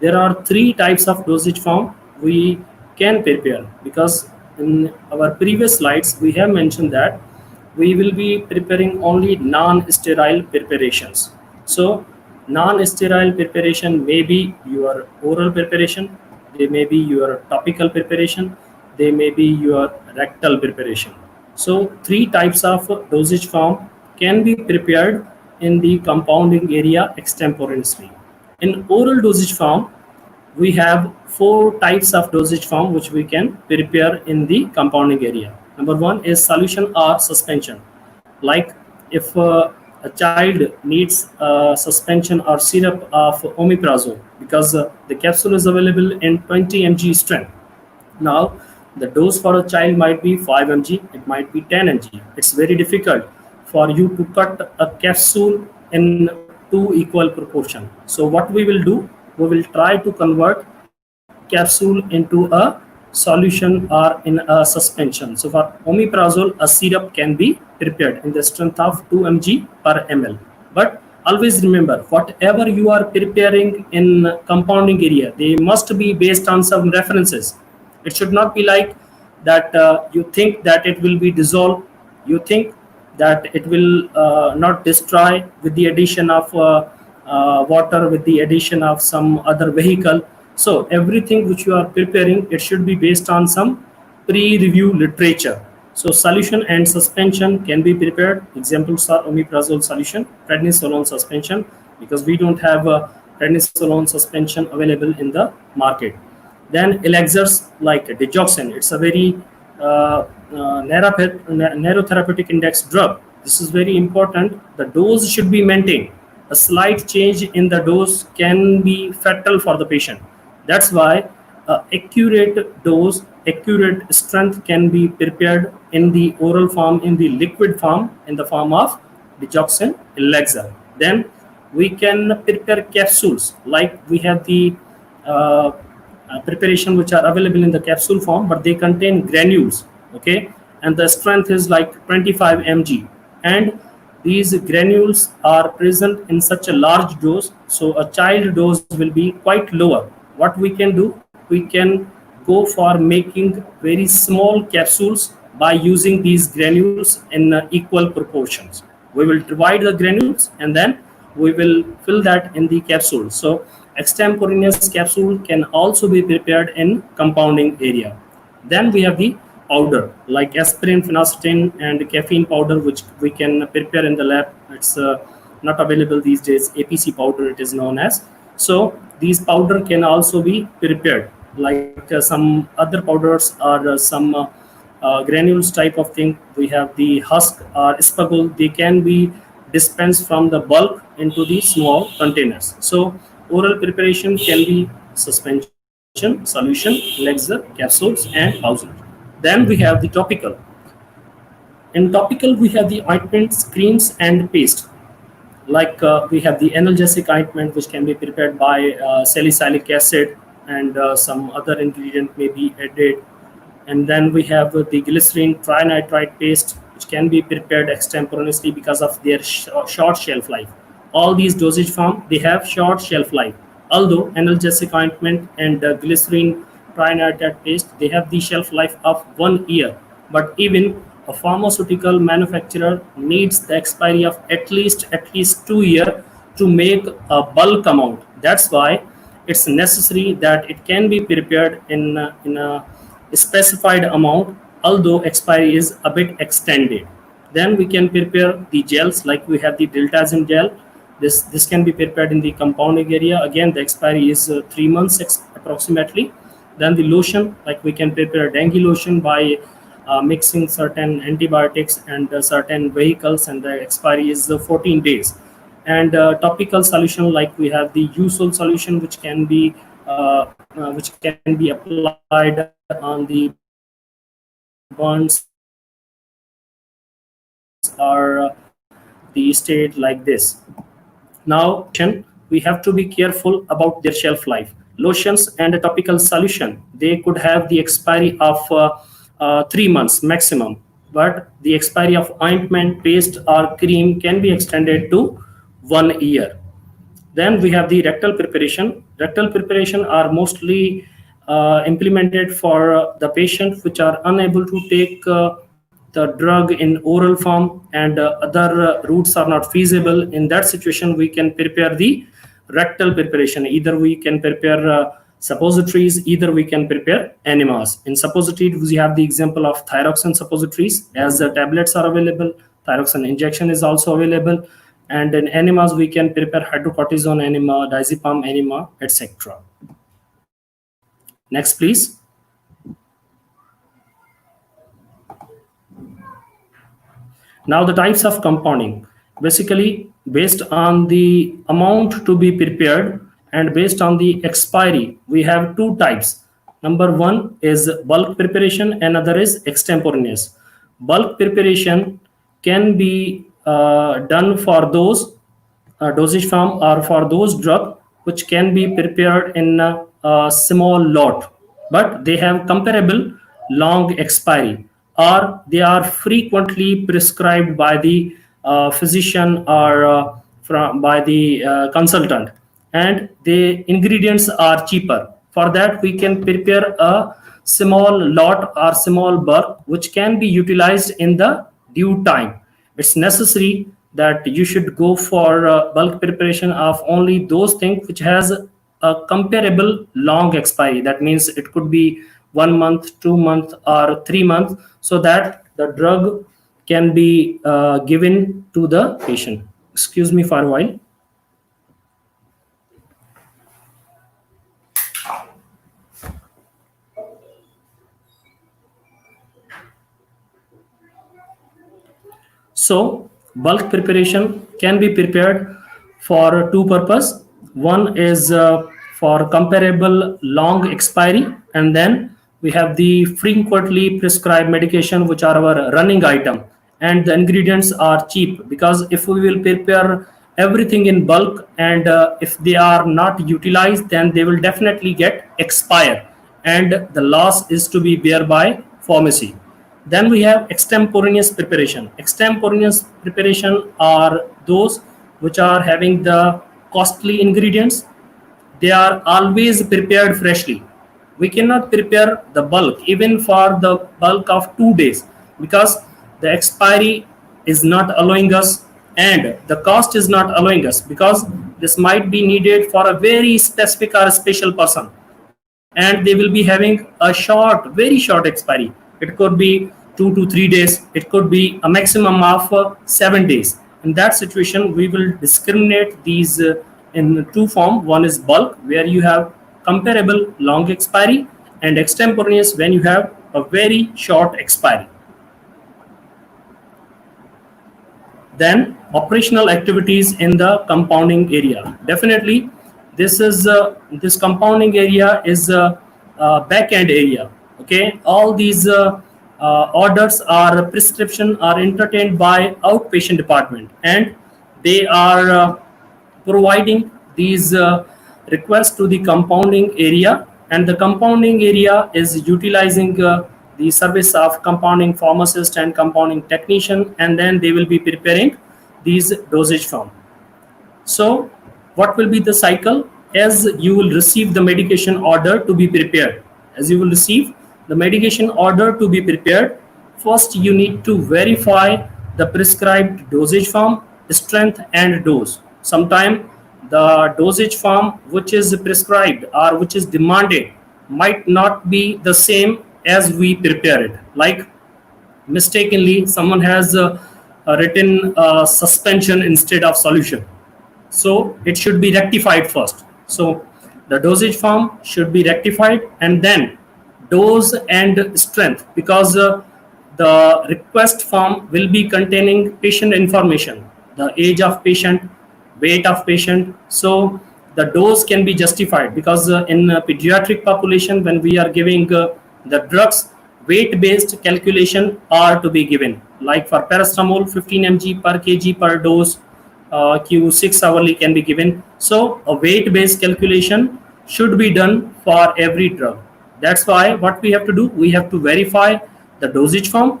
There are 3 types of dosage form we can prepare, because in our previous slides we have mentioned that we will be preparing only non-sterile preparations. So non-sterile preparation may be your oral preparation, they may be your topical preparation, they may be your rectal preparation. So 3 types of dosage form can be prepared in the compounding area extemporaneously. In oral dosage form, we have 4 types of dosage form which we can prepare in the compounding area. Number 1 is solution or suspension. Like if a child needs suspension or syrup of omeprazole, because the capsule is available in 20 mg strength. Now the dose for a child might be 5 mg, it might be 10 mg. It's very difficult for you to cut a capsule in two equal proportion. So what we will do, we will try to convert capsule into a solution or in a suspension. So for omeprazole, a syrup can be prepared in the strength of 2 mg per ml. But always remember, whatever you are preparing in compounding area, they must be based on some references. It should not be like that you think that it will be dissolved, you think that it will not destroy with the addition of water, with the addition of some other vehicle. So everything which you are preparing, it should be based on some pre-review literature. So solution and suspension can be prepared. Examples are omeprazole solution, prednisolone suspension, because we don't have prednisolone suspension available in the market. Then elixirs like digoxin, it's a very narrow therapeutic index drug. This is very important. The dose should be maintained. A slight change in the dose can be fatal for the patient. That's why accurate dose, accurate strength can be prepared in the oral form, in the liquid form, in the form of digoxin elixir. Then we can prepare capsules, like we have the preparation which are available in the capsule form, but they contain granules, okay, and the strength is like 25 mg, and these granules are present in such a large dose, so a child dose will be quite lower. What we can do, we can go for making very small capsules by using these granules in equal proportions. We will divide the granules and then we will fill that in the capsule. So extemporaneous capsule can also be prepared in compounding area. Then we have the powder like aspirin, phenacetin, and caffeine powder, which we can prepare in the lab. It's not available these days. APC powder it is known as. So these powder can also be prepared, like some other powders or some granules type of thing. We have the husk or spagul. They can be dispensed from the bulk into the small containers. So oral preparation can be suspension, solution, elixir, capsules, and powder. Then we have the topical. In topical, we have the ointments, creams, and paste. Like we have the analgesic ointment, which can be prepared by salicylic acid, and some other ingredient may be added. And then we have the glycerin trinitrate paste, which can be prepared extemporaneously because of their short shelf life. All these dosage form, they have short shelf life. Although analgesic ointment and glycerin trinitrate paste, they have the shelf life of 1 year. But even a pharmaceutical manufacturer needs the expiry of at least 2 years to make a bulk amount. That's why it's necessary that it can be prepared in a specified amount, although expiry is a bit extended. Then we can prepare the gels, like we have the diltiazem gel. This can be prepared in the compounding area. Again, the expiry is 3 months approximately. Then the lotion, like we can prepare dengue lotion by mixing certain antibiotics and certain vehicles, and the expiry is 14 days. And topical solution, like we have the USOL solution, which can be applied on the burns or the state like this. Now we have to be careful about their shelf life. Lotions and a topical solution, they could have the expiry of 3 months maximum, but the expiry of ointment, paste, or cream can be extended to 1 year. Then we have the rectal preparation. Rectal preparation are mostly implemented for the patient which are unable to take the drug in oral form, and other routes are not feasible. In that situation, we can prepare the rectal preparation. Either we can prepare suppositories, either we can prepare enemas. In suppositories, we have the example of thyroxine suppositories, as the tablets are available. Thyroxine injection is also available. And in enemas, we can prepare hydrocortisone enema, diazepam enema, etc. Next, please. Now the types of compounding. Basically, based on the amount to be prepared and based on the expiry, we have two types. Number one is bulk preparation, another is extemporaneous. Bulk preparation can be done for those dosage form are for those drugs which can be prepared in a small lot, but they have comparable long expiry, or they are frequently prescribed by the physician or by the consultant, and the ingredients are cheaper. For that, we can prepare a small lot or small bulk which can be utilized in the due time. It's necessary that you should go for bulk preparation of only those things which has a comparable long expiry. That means it could be 1 month, 2 month, or 3 months, so that the drug can be given to the patient. Excuse me for a while. So bulk preparation can be prepared for two purposes. One is for comparable long expiry, and then we have the frequently prescribed medication, which are our running item, and the ingredients are cheap, because if we will prepare everything in bulk and if they are not utilized, then they will definitely get expire, and the loss is to be bear by pharmacy. Then we have extemporaneous preparation. Extemporaneous preparation are those which are having the costly ingredients. They are always prepared freshly. We cannot prepare the bulk even for the bulk of 2 days, because the expiry is not allowing us and the cost is not allowing us, because this might be needed for a very specific or special person, and they will be having a short, very short expiry. It could be 2 to 3 days, it could be a maximum of 7 days. In that situation, we will discriminate these in two form. One is bulk, where you have comparable long expiry, and extemporaneous, when you have a very short expiry. Then operational activities in the compounding area. Definitely, this compounding area is a back end area. Okay, all these orders or prescription are entertained by outpatient department, and they are providing these requests to the compounding area, and the compounding area is utilizing the service of compounding pharmacist and compounding technician, and then they will be preparing these dosage form. So what will be the cycle? As you will receive the medication order to be prepared, as you will receive the medication order to be prepared, first you need to verify the prescribed dosage form, strength, and dose. Sometimes the dosage form which is prescribed or which is demanded might not be the same as we prepare it. Like mistakenly someone has written suspension instead of solution, so it should be rectified first. So the dosage form should be rectified, and then dose and strength, because the request form will be containing patient information, the age of patient, weight of patient. So the dose can be justified, because in pediatric population, when we are giving the drugs, weight based calculation are to be given. Like for paracetamol, 15 mg per kg per dose, Q6 hourly can be given. So a weight based calculation should be done for every drug. That's why what we have to do, we have to verify the dosage form,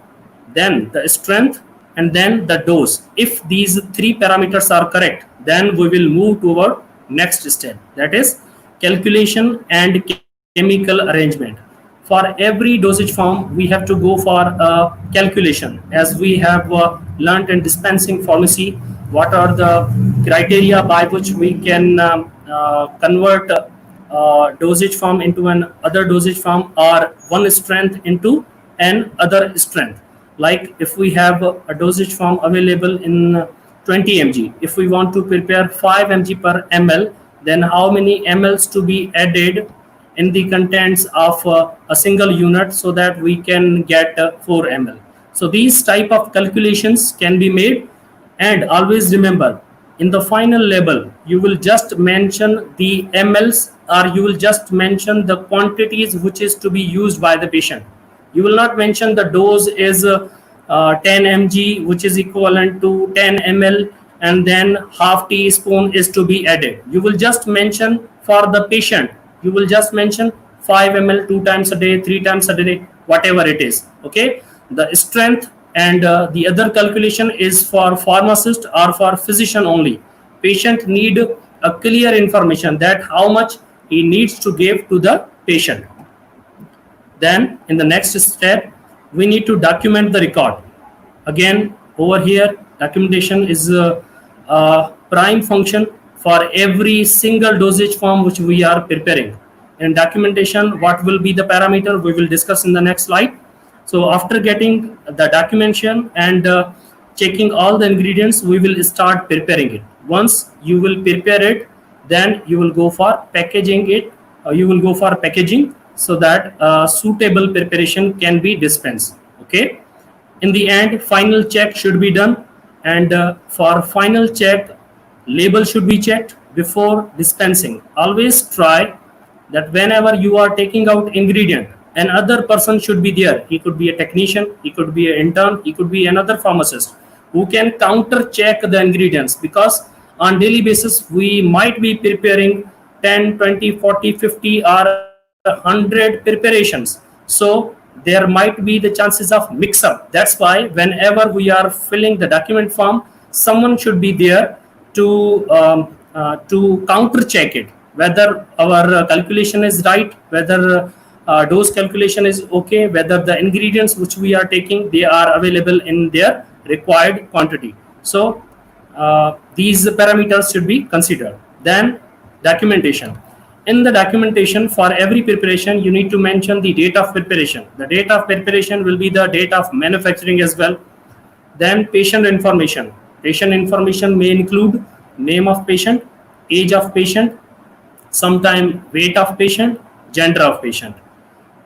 then the strength, and then the dose. If these three parameters are correct, then we will move to our next step, that is calculation and chemical arrangement. For every dosage form, we have to go for a calculation. As we have learned in dispensing pharmacy, what are the criteria by which we can convert dosage form into an other dosage form, or one strength into an other strength. Like if we have a dosage form available in 20 mg, if we want to prepare 5 mg per ml, then how many mls to be added in the contents of a single unit, so that we can get 4 ml. So these type of calculations can be made, and always remember, in the final label you will just mention the mls, or you will just mention the quantities which is to be used by the patient. You will not mention the dose is 10 mg, which is equivalent to 10 ml, and then half teaspoon is to be added. You will just mention for the patient, you will just mention 5 ml 2 times a day, 3 times a day, whatever it is. Okay, the strength and the other calculation is for pharmacist or for physician only. Patient need a clear information that how much he needs to give to the patient. Then in the next step, we need to document the record. Again, over here, documentation is a prime function for every single dosage form which we are preparing. In documentation, what will be the parameter we will discuss in the next slide. So after getting the documentation and checking all the ingredients, we will start preparing it. Once you will prepare it, then you will go for packaging it. You will go for packaging so that suitable preparation can be dispensed. Okay. In the end, final check should be done, and for final check, label should be checked before dispensing. Always try that whenever you are taking out ingredient, another person should be there. He could be a technician, he could be an intern, he could be another pharmacist who can counter check the ingredients, because on daily basis we might be preparing 10, 20, 40, 50 or 100 preparations. So there might be the chances of mix up. That's why whenever we are filling the document form, someone should be there to counter check it, whether our calculation is right, whether dose calculation is okay, whether the ingredients which we are taking, they are available in their required quantity. So these parameters should be considered. Then documentation. In the documentation, for every preparation, you need to mention the date of preparation. The date of preparation will be the date of manufacturing as well. Then patient information. Patient information may include name of patient, age of patient, sometime weight of patient, gender of patient.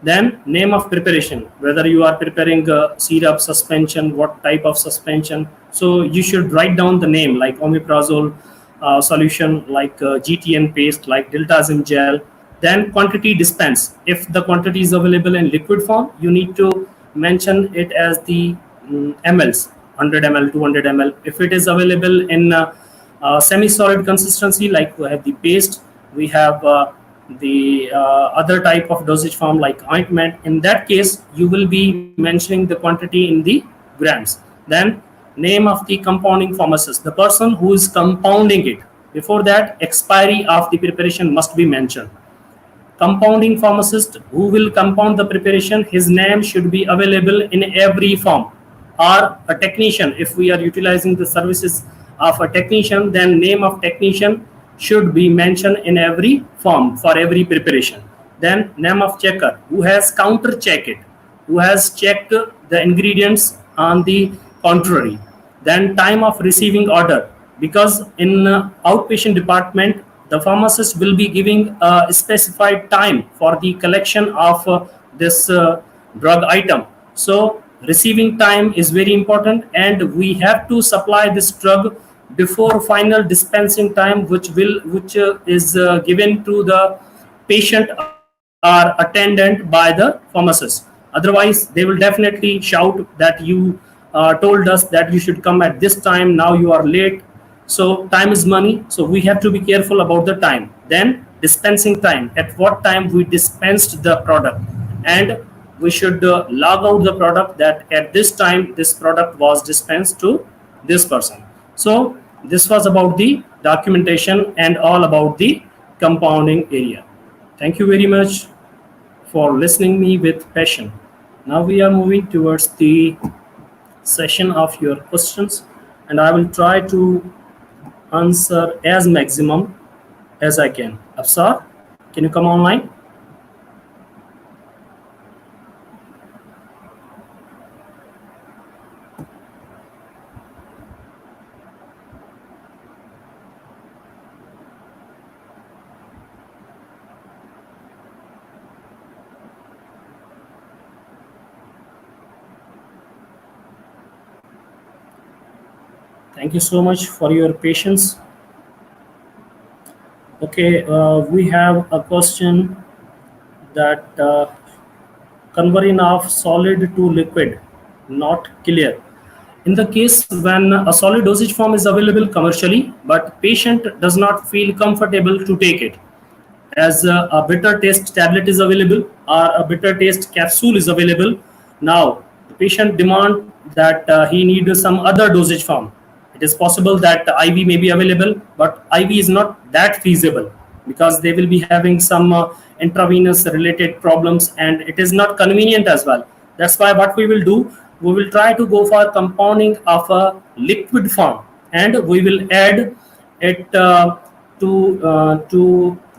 Then name of preparation, whether you are preparing syrup, suspension, what type of suspension. So you should write down the name, like omeprazole solution, like GTN paste, like diltazim gel. Then quantity dispense. If the quantity is available in liquid form, you need to mention it as the mls, 100 ml, 200 ml. If it is available in semi-solid consistency, like we have the paste, we have the other type of dosage form like ointment, in that case you will be mentioning the quantity in the grams. Then name of the compounding pharmacist, the person who is compounding it. Before that, expiry of the preparation must be mentioned. Compounding pharmacist who will compound the preparation, his name should be available in every form. Or a technician, if we are utilizing the services of a technician, then name of technician should be mentioned in every form for every preparation. Then name of checker, who has counter checked it, who has checked the ingredients on the contrary. Then time of receiving order, because in outpatient department, the pharmacist will be giving a specified time for the collection of this drug item. So receiving time is very important, and we have to supply this drug before final dispensing time, which is given to the patient or attendant by the pharmacist. Otherwise, they will definitely shout that you told us that you should come at this time, now you are late. So time is money, so we have to be careful about the time. Then dispensing time, at what time we dispensed the product, and we should log out the product that at this time this product was dispensed to this person. So this was about the documentation and all about the compounding area. Thank you very much for listening me with passion. Now we are moving towards the session of your questions, and I will try to answer as maximum as I can. Afsar, can you come online? Thank you so much for your patience. Okay, we have a question that conversion of solid to liquid, not clear. In the case when a solid dosage form is available commercially, but patient does not feel comfortable to take it, as a bitter taste tablet is available or a bitter taste capsule is available. Now the patient demand that he needs some other dosage form. It is possible that IV may be available, but IV is not that feasible because they will be having some intravenous related problems, and it is not convenient as well. That's why what we will do, we will try to go for compounding of a liquid form, and we will add it to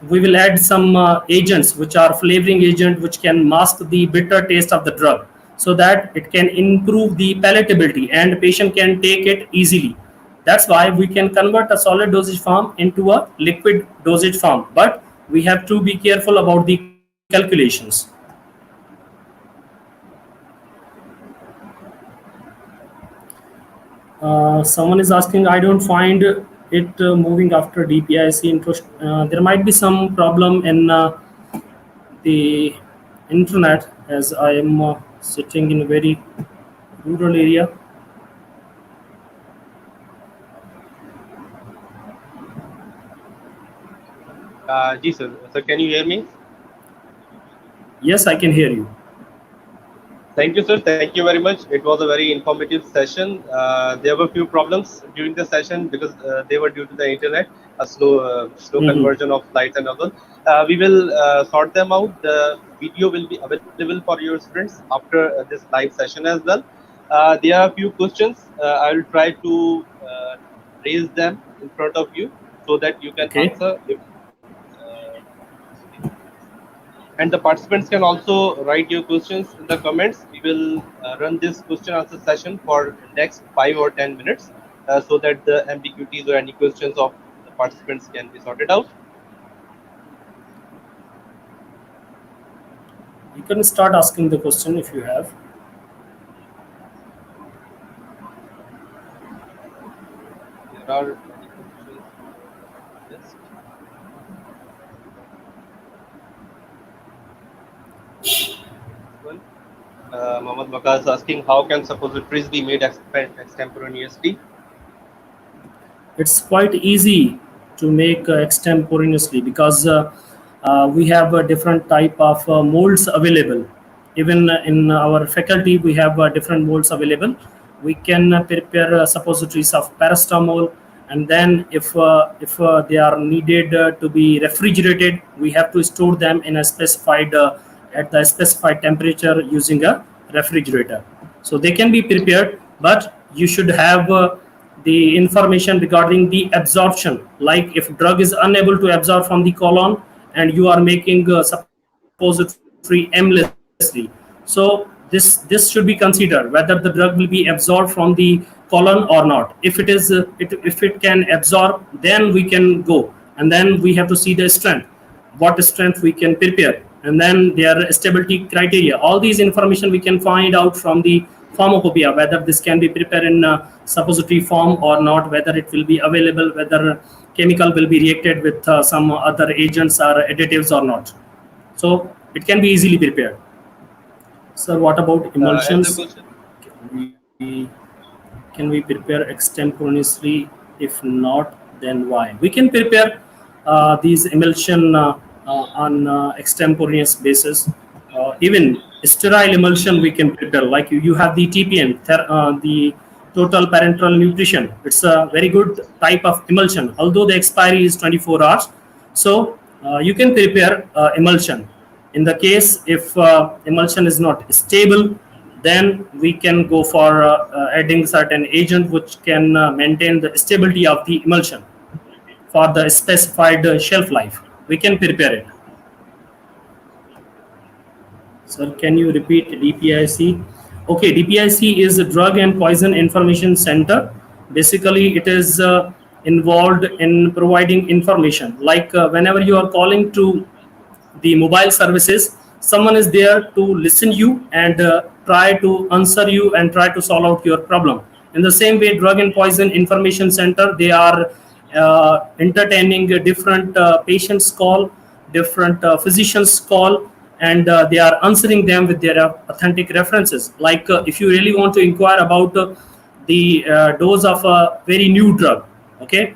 we will add some agents which are flavoring agent which can mask the bitter taste of the drug, so that it can improve the palatability and patient can take it easily. That's why we can convert a solid dosage form into a liquid dosage form, but we have to be careful about the calculations. Someone is asking, I don't find it moving after DPIC intro. There might be some problem in the internet, as I am sitting in a very rural area. Ji sir. Sir, can you hear me? Yes, I can hear you. Thank you, sir. Thank you very much. It was a very informative session. There were few problems during the session because they were due to the internet, a slow conversion of slides and others. We will sort them out. The video will be available for your students after this live session as well. There are a few questions. I will try to raise them in front of you so that you can answer. And the participants can also write your questions in the comments. We will run this question answer session for next 5 or 10 minutes so that the ambiguities or any questions of the participants can be sorted out. You can start asking the question if you have. There are many questions. Mohammed Bakar is asking, how can suppositories be made extemporaneously? It's quite easy to make extemporaneously because we have a different type of molds available. Even in our faculty, we have different molds available. We can prepare suppositories of paracetamol, and then if they are needed to be refrigerated, we have to store them in a specified at the specified temperature using a refrigerator. So they can be prepared, but you should have the information regarding the absorption. Like if drug is unable to absorb from the colon and you are making suppository aimlessly, so this should be considered whether the drug will be absorbed from the colon or not. If it is if it can absorb, then we can go, and then we have to see the strength, what strength we can prepare, and then their stability criteria. All these information we can find out from the pharmacopoeia, whether this can be prepared in suppository form or not, whether it will be available, whether chemical will be reacted with some other agents or additives or not. So it can be easily prepared. Sir, what about emulsions? Can we prepare extemporaneously? If not, then why? We can prepare these emulsion on extemporaneous basis. Even sterile emulsion we can prepare. Like you have the TPN, the total parenteral nutrition. It's a very good type of emulsion, although the expiry is 24 hours. So you can prepare emulsion. In the case if emulsion is not stable, then we can go for adding certain agent which can maintain the stability of the emulsion for the specified shelf life. We can prepare it. Sir, can you repeat DPIC? Okay, DPIC is a Drug and Poison Information Center. Basically, it is involved in providing information. Like whenever you are calling to the mobile services, someone is there to listen you and try to answer you and try to solve out your problem. In the same way, Drug and Poison Information Center, they are entertaining different patients call, different physicians call, and they are answering them with their authentic references. Like if you really want to inquire about the dose of a very new drug, okay,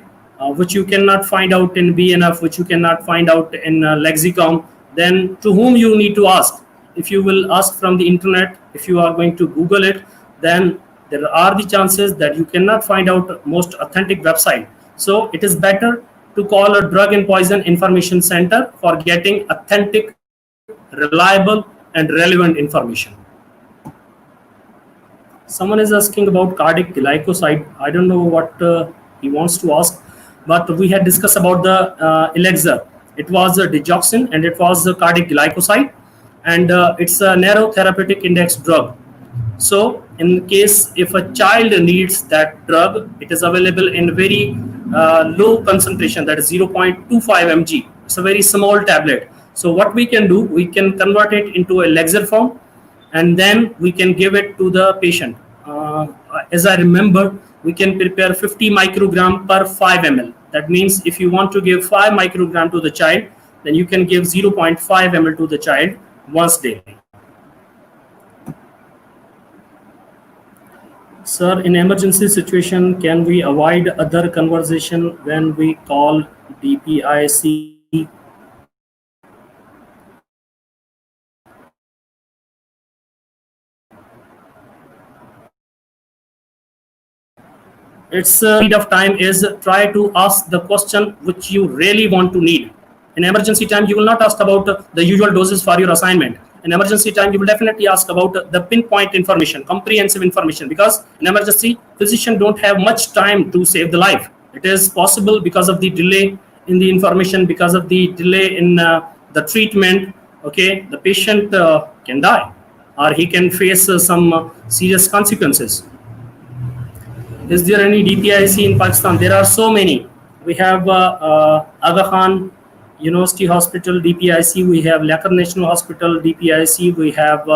which you cannot find out in BNF, which you cannot find out in lexicon, then to whom you need to ask? If you will ask from the internet, if you are going to Google it, then there are the chances that you cannot find out most authentic website. So it is better to call a drug and poison information center for getting authentic, reliable, and relevant information. Someone is asking about cardiac glycoside. I don't know what he wants to ask, but we had discussed about the elixir. It was a digoxin and it was a cardiac glycoside, and it's a narrow therapeutic index drug. So in case if a child needs that drug, it is available in very low concentration, that is 0.25 mg. It's a very small tablet. So what we can do, we can convert it into a elixir form, and then we can give it to the patient. As I remember, we can prepare 50 microgram per 5 ml. That means if you want to give 5 microgram to the child, then you can give 0.5 ml to the child once daily. Sir, in emergency situation, can we avoid other conversation when we call DPIC? Its need of time is try to ask the question which you really want to need. In emergency time, you will not ask about the usual doses for your assignment. In emergency time, you will definitely ask about the pinpoint information, comprehensive information, because in emergency, physician don't have much time to save the life. It is possible because of the delay in the information, because of the delay in the treatment. Okay, the patient can die, or he can face some serious consequences. Is there any DPIC in Pakistan? There are so many. We have Aga Khan University Hospital DPIC, we have Lakar National Hospital DPIC, we have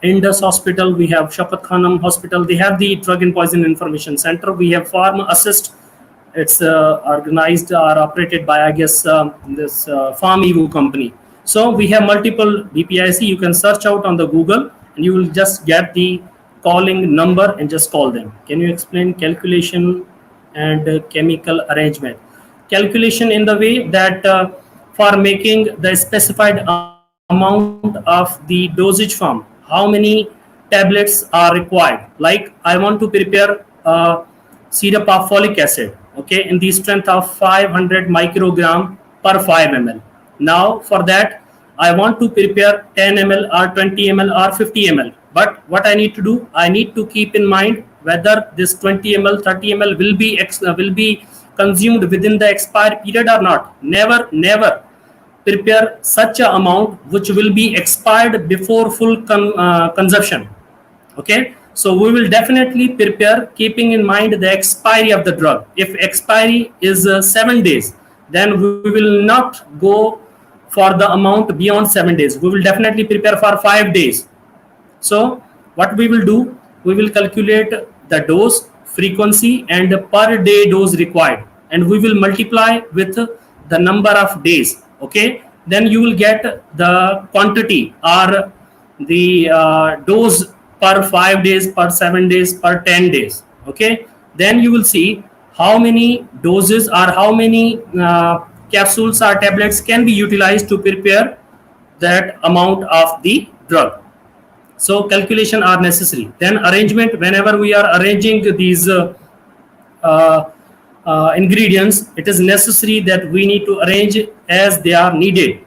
Indus Hospital, we have Shaukat Khanam Hospital. They have the Drug and Poison Information Center. We have Pharma Assist. It's organized or operated by, I guess, this PharmEvo company. So we have multiple DPIC. You can search out on the Google and you will just get the calling number and just call them. Can you explain calculation and chemical arrangement? Calculation in the way that for making the specified amount of the dosage form, how many tablets are required. Like I want to prepare syrup of folic acid, okay, in the strength of 500 microgram per 5 ml. Now for that, I want to prepare 10 ml or 20 ml or 50 ml. But what I need to do, I need to keep in mind whether this 20 ml, 30 ml will be consumed within the expired period or not. Never prepare such an amount which will be expired before full consumption. Okay, so we will definitely prepare keeping in mind the expiry of the drug. If expiry is 7 days, then we will not go for the amount beyond 7 days. We will definitely prepare for 5 days. So what we will do, we will calculate the dose, frequency and per day dose required, and we will multiply with the number of days. Okay, then you will get the quantity or the dose per 5 days, per 7 days, per 10 days. Okay, then you will see how many doses or how many capsules or tablets can be utilized to prepare that amount of the drug. So calculation are necessary. Then arrangement, whenever we are arranging these ingredients, it is necessary that we need to arrange as they are needed.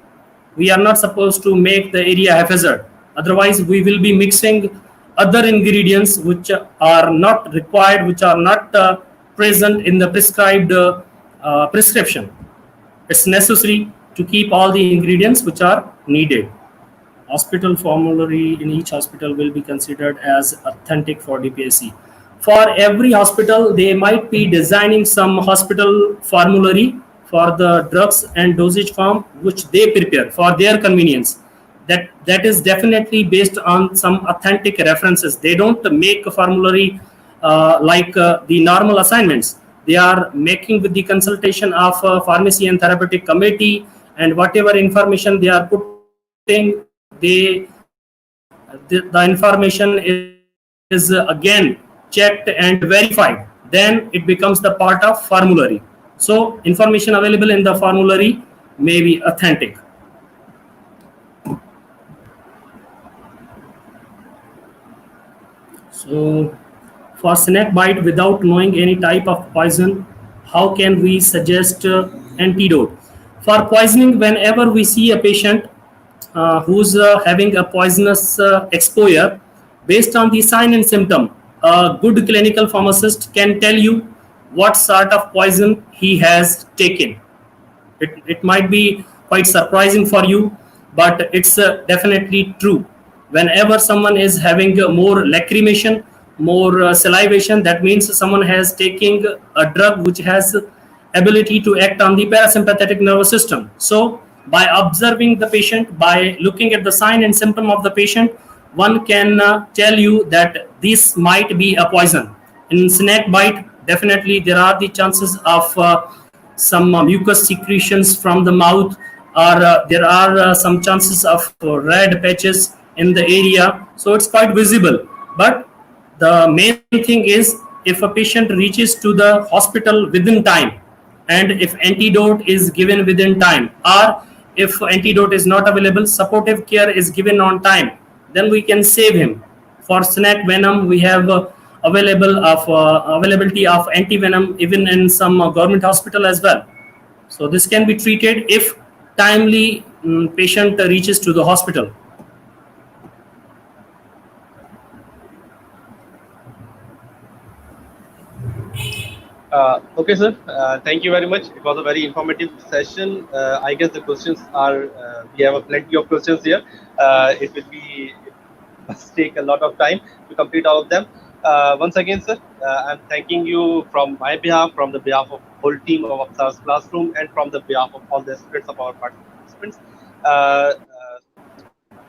We are not supposed to make the area haphazard. Otherwise, we will be mixing other ingredients which are not required, which are not present in the prescribed prescription. It's necessary to keep all the ingredients which are needed. Hospital formulary in each hospital will be considered as authentic for DPIC. For every hospital, they might be designing some hospital formulary for the drugs and dosage form which they prepare for their convenience. That is definitely based on some authentic references. They don't make a formulary like the normal assignments. They are making with the consultation of pharmacy and therapeutic committee, and whatever information they are putting, the information is again checked and verified, then it becomes the part of formulary. So information available in the formulary may be authentic. So for snake bite without knowing any type of poison, how can we suggest antidote? For poisoning, whenever we see a patient who's having a poisonous exposure, based on the sign and symptom, a good clinical pharmacist can tell you what sort of poison he has taken. It might be quite surprising for you, but it's definitely true. Whenever someone is having more lacrimation, more salivation, that means someone has taking a drug which has ability to act on the parasympathetic nervous system. So by observing the patient, by looking at the sign and symptom of the patient, one can tell you that this might be a poison. In snake bite, definitely there are the chances of some mucus secretions from the mouth, or there are some chances of red patches in the area, so it's quite visible. But the main thing is, if a patient reaches to the hospital within time, and if antidote is given within time, or if antidote is not available, supportive care is given on time, then we can save him. For snake venom, we have availability of anti venom even in some government hospital as well. So this can be treated if timely patient reaches to the hospital. Okay, sir. Thank you very much. It was a very informative session. I guess the questions are, we have a plenty of questions here. It will be, it must take a lot of time to complete all of them. Once again, sir, I'm thanking you from my behalf, from the behalf of whole team of Upstar's Classroom, and from the behalf of all the students of our participants.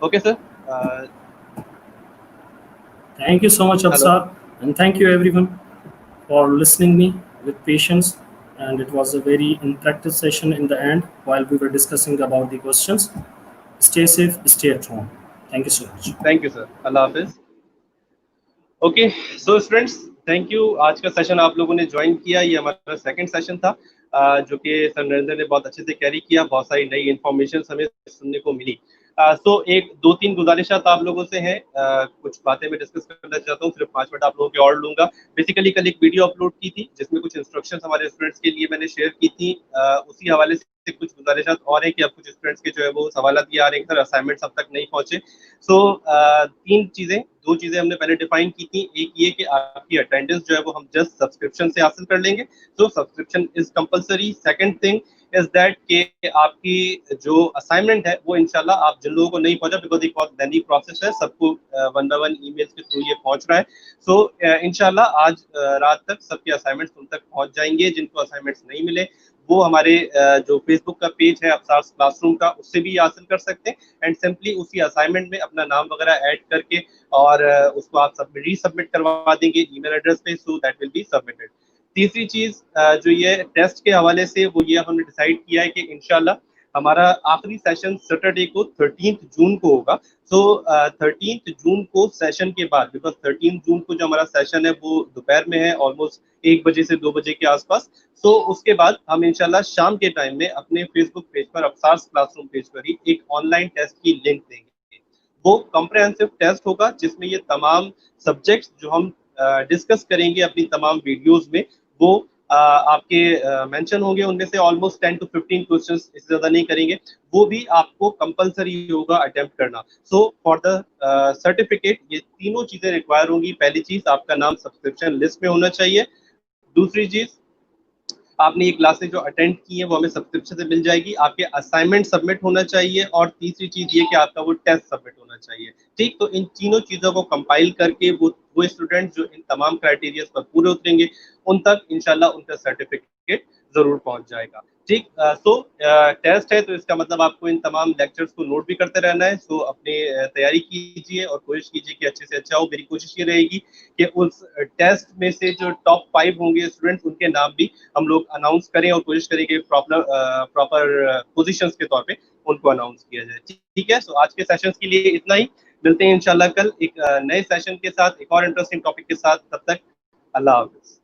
Okay, sir. Thank you so much, Upstar, and thank you everyone for listening me with patience. And it was a very interactive session in the end while we were discussing about the questions. Stay safe, stay at home. Thank you so much. Thank you, sir. Allah Hafiz. Okay so students, thank you. आज का session आप लोगों ने join किया, ये हमारा second session था, जो कि सर नरेंद्र ने बहुत अच्छे से कैरी किया। बहुत सारी नई इन्फॉर्मेशन हमें सुनने को मिली। सो एक दो तीन गुजारिशात आप लोगों से हैं, कुछ बातें मैं डिस्कस करना चाहता हूँ, सिर्फ 5 मिनट आप लोगों के और लूंगा। बेसिकली कल एक वीडियो अपलोड की थी जिसमें कुछ इंस्ट्रक्शंस हमारे स्टूडेंट्स के लिए मैंने शेयर की थी। उसी हवाले से कुछ गुजारिशात और है कि अब कुछ स्टूडेंट्स के जो है वो सवाल ये आ रहे हैं सर असाइनमेंट्स अब तक नहीं पहुंचे। सो दो चीजें हमने पहले डिफाइन की थी। एक ये कि आपकी अटेंडेंस जो है वो हम जस्ट सब्सक्रिप्शन से हासिल कर लेंगे, so subscription is compulsory. Second thing is that कि आपकी जो असाइनमेंट है वो इंशाल्लाह आप जिन लोगों को नहीं पहुंचा, बिकॉज एक बहुत लेंथी प्रोसेस है, सबको 1 by 1 ईमेल्स के थ्रू ये पहुंच रहा है। सो इंशाल्लाह आज रात तक सबके असाइनमेंट्स उन तक पहुंच जाएंगे। जिनको असाइनमेंट्स नहीं मिले वो हमारे जो फेसबुक का पेज है अपसार्स क्लासरूम का, उससे भी हासिल कर सकते हैं, एंड सिंपली उसी असाइनमेंट में अपना नाम वगैरह ऐड करके और उसको आप रीसबमिट करवा देंगे ईमेल एड्रेस पे, so that will be submitted. तीसरी चीज जो ये टेस्ट के हवाले से वो ये हमने डिसाइड किया है कि इंशाल्लाह हमारा आखिरी सेशन सैटरडे को 13 जून को होगा। सो 13 जून को सेशन के बाद, बिकॉज 13 जून को जो हमारा सेशन है वो दोपहर में है, ऑलमोस्ट 1 बजे से 2 बजे के आसपास। सो उसके बाद हम इंशाल्लाह शाम के टाइम में अपने फेसबुक पेज पर अपसार्स क्लासरूम पेज पर ही एक ऑनलाइन टेस्ट की लिंक देंगे। वो कॉम्प्रिहेंसिव टेस्ट होगा जिसमें ये तमाम सब्जेक्ट्स जो हम डिस्कस करेंगे अपनी तमाम वीडियोस में वो आपके मेंशन होंगे। उनमें से ऑलमोस्ट 10 to 15 क्वेश्चंस, इससे ज्यादा नहीं करेंगे, वो भी आपको कंपलसरी होगा अटेम्प्ट करना। सो फॉर द सर्टिफिकेट ये तीनों चीजें रिक्वायर होंगी। पहली चीज, आपका नाम सब्सक्रिप्शन लिस्ट में होना चाहिए। दूसरी चीज, आपने ये क्लासेस जो अटेंड की है वो हमें सब्सक्रिप्शन से मिल जाएगी। आपके असाइनमेंट सबमिट होना चाहिए, और तीसरी चीज ये कि आपका वो टेस्ट सबमिट होना चाहिए। ठीक, तो इन तीनों चीजों को कंपाइल करके वो स्टूडेंट जो इन तमाम क्राइटेरिया पर पूरे उतरेंगे उन तक इंशाल्लाह उनका सर्टिफिकेट जरूर पहुंच जाएगा। ठीक, सो टेस्ट है तो इसका मतलब आपको इन तमाम लेक्चर्स को नोट भी करते रहना है। सो अपने तैयारी कीजिए और कोशिश कीजिए कि अच्छे से अच्छा हो। मेरी कोशिश ये रहेगी कि उस टेस्ट में से जो टॉप 5 होंगे स्टूडेंट्स, उनके नाम भी हम लोग अनाउंस करें और कोशिश करें कि प्रॉपर पोजीशंस के तौर पे उनको अनाउंस किया जाए। ठीक है, सो आज के सेशंस के लिए इतना ही। मिलते हैं इंशाल्लाह कल एक नए सेशन के साथ, एक और इंटरेस्टिंग टॉपिक के साथ। तब तक अल्लाह हाफिज।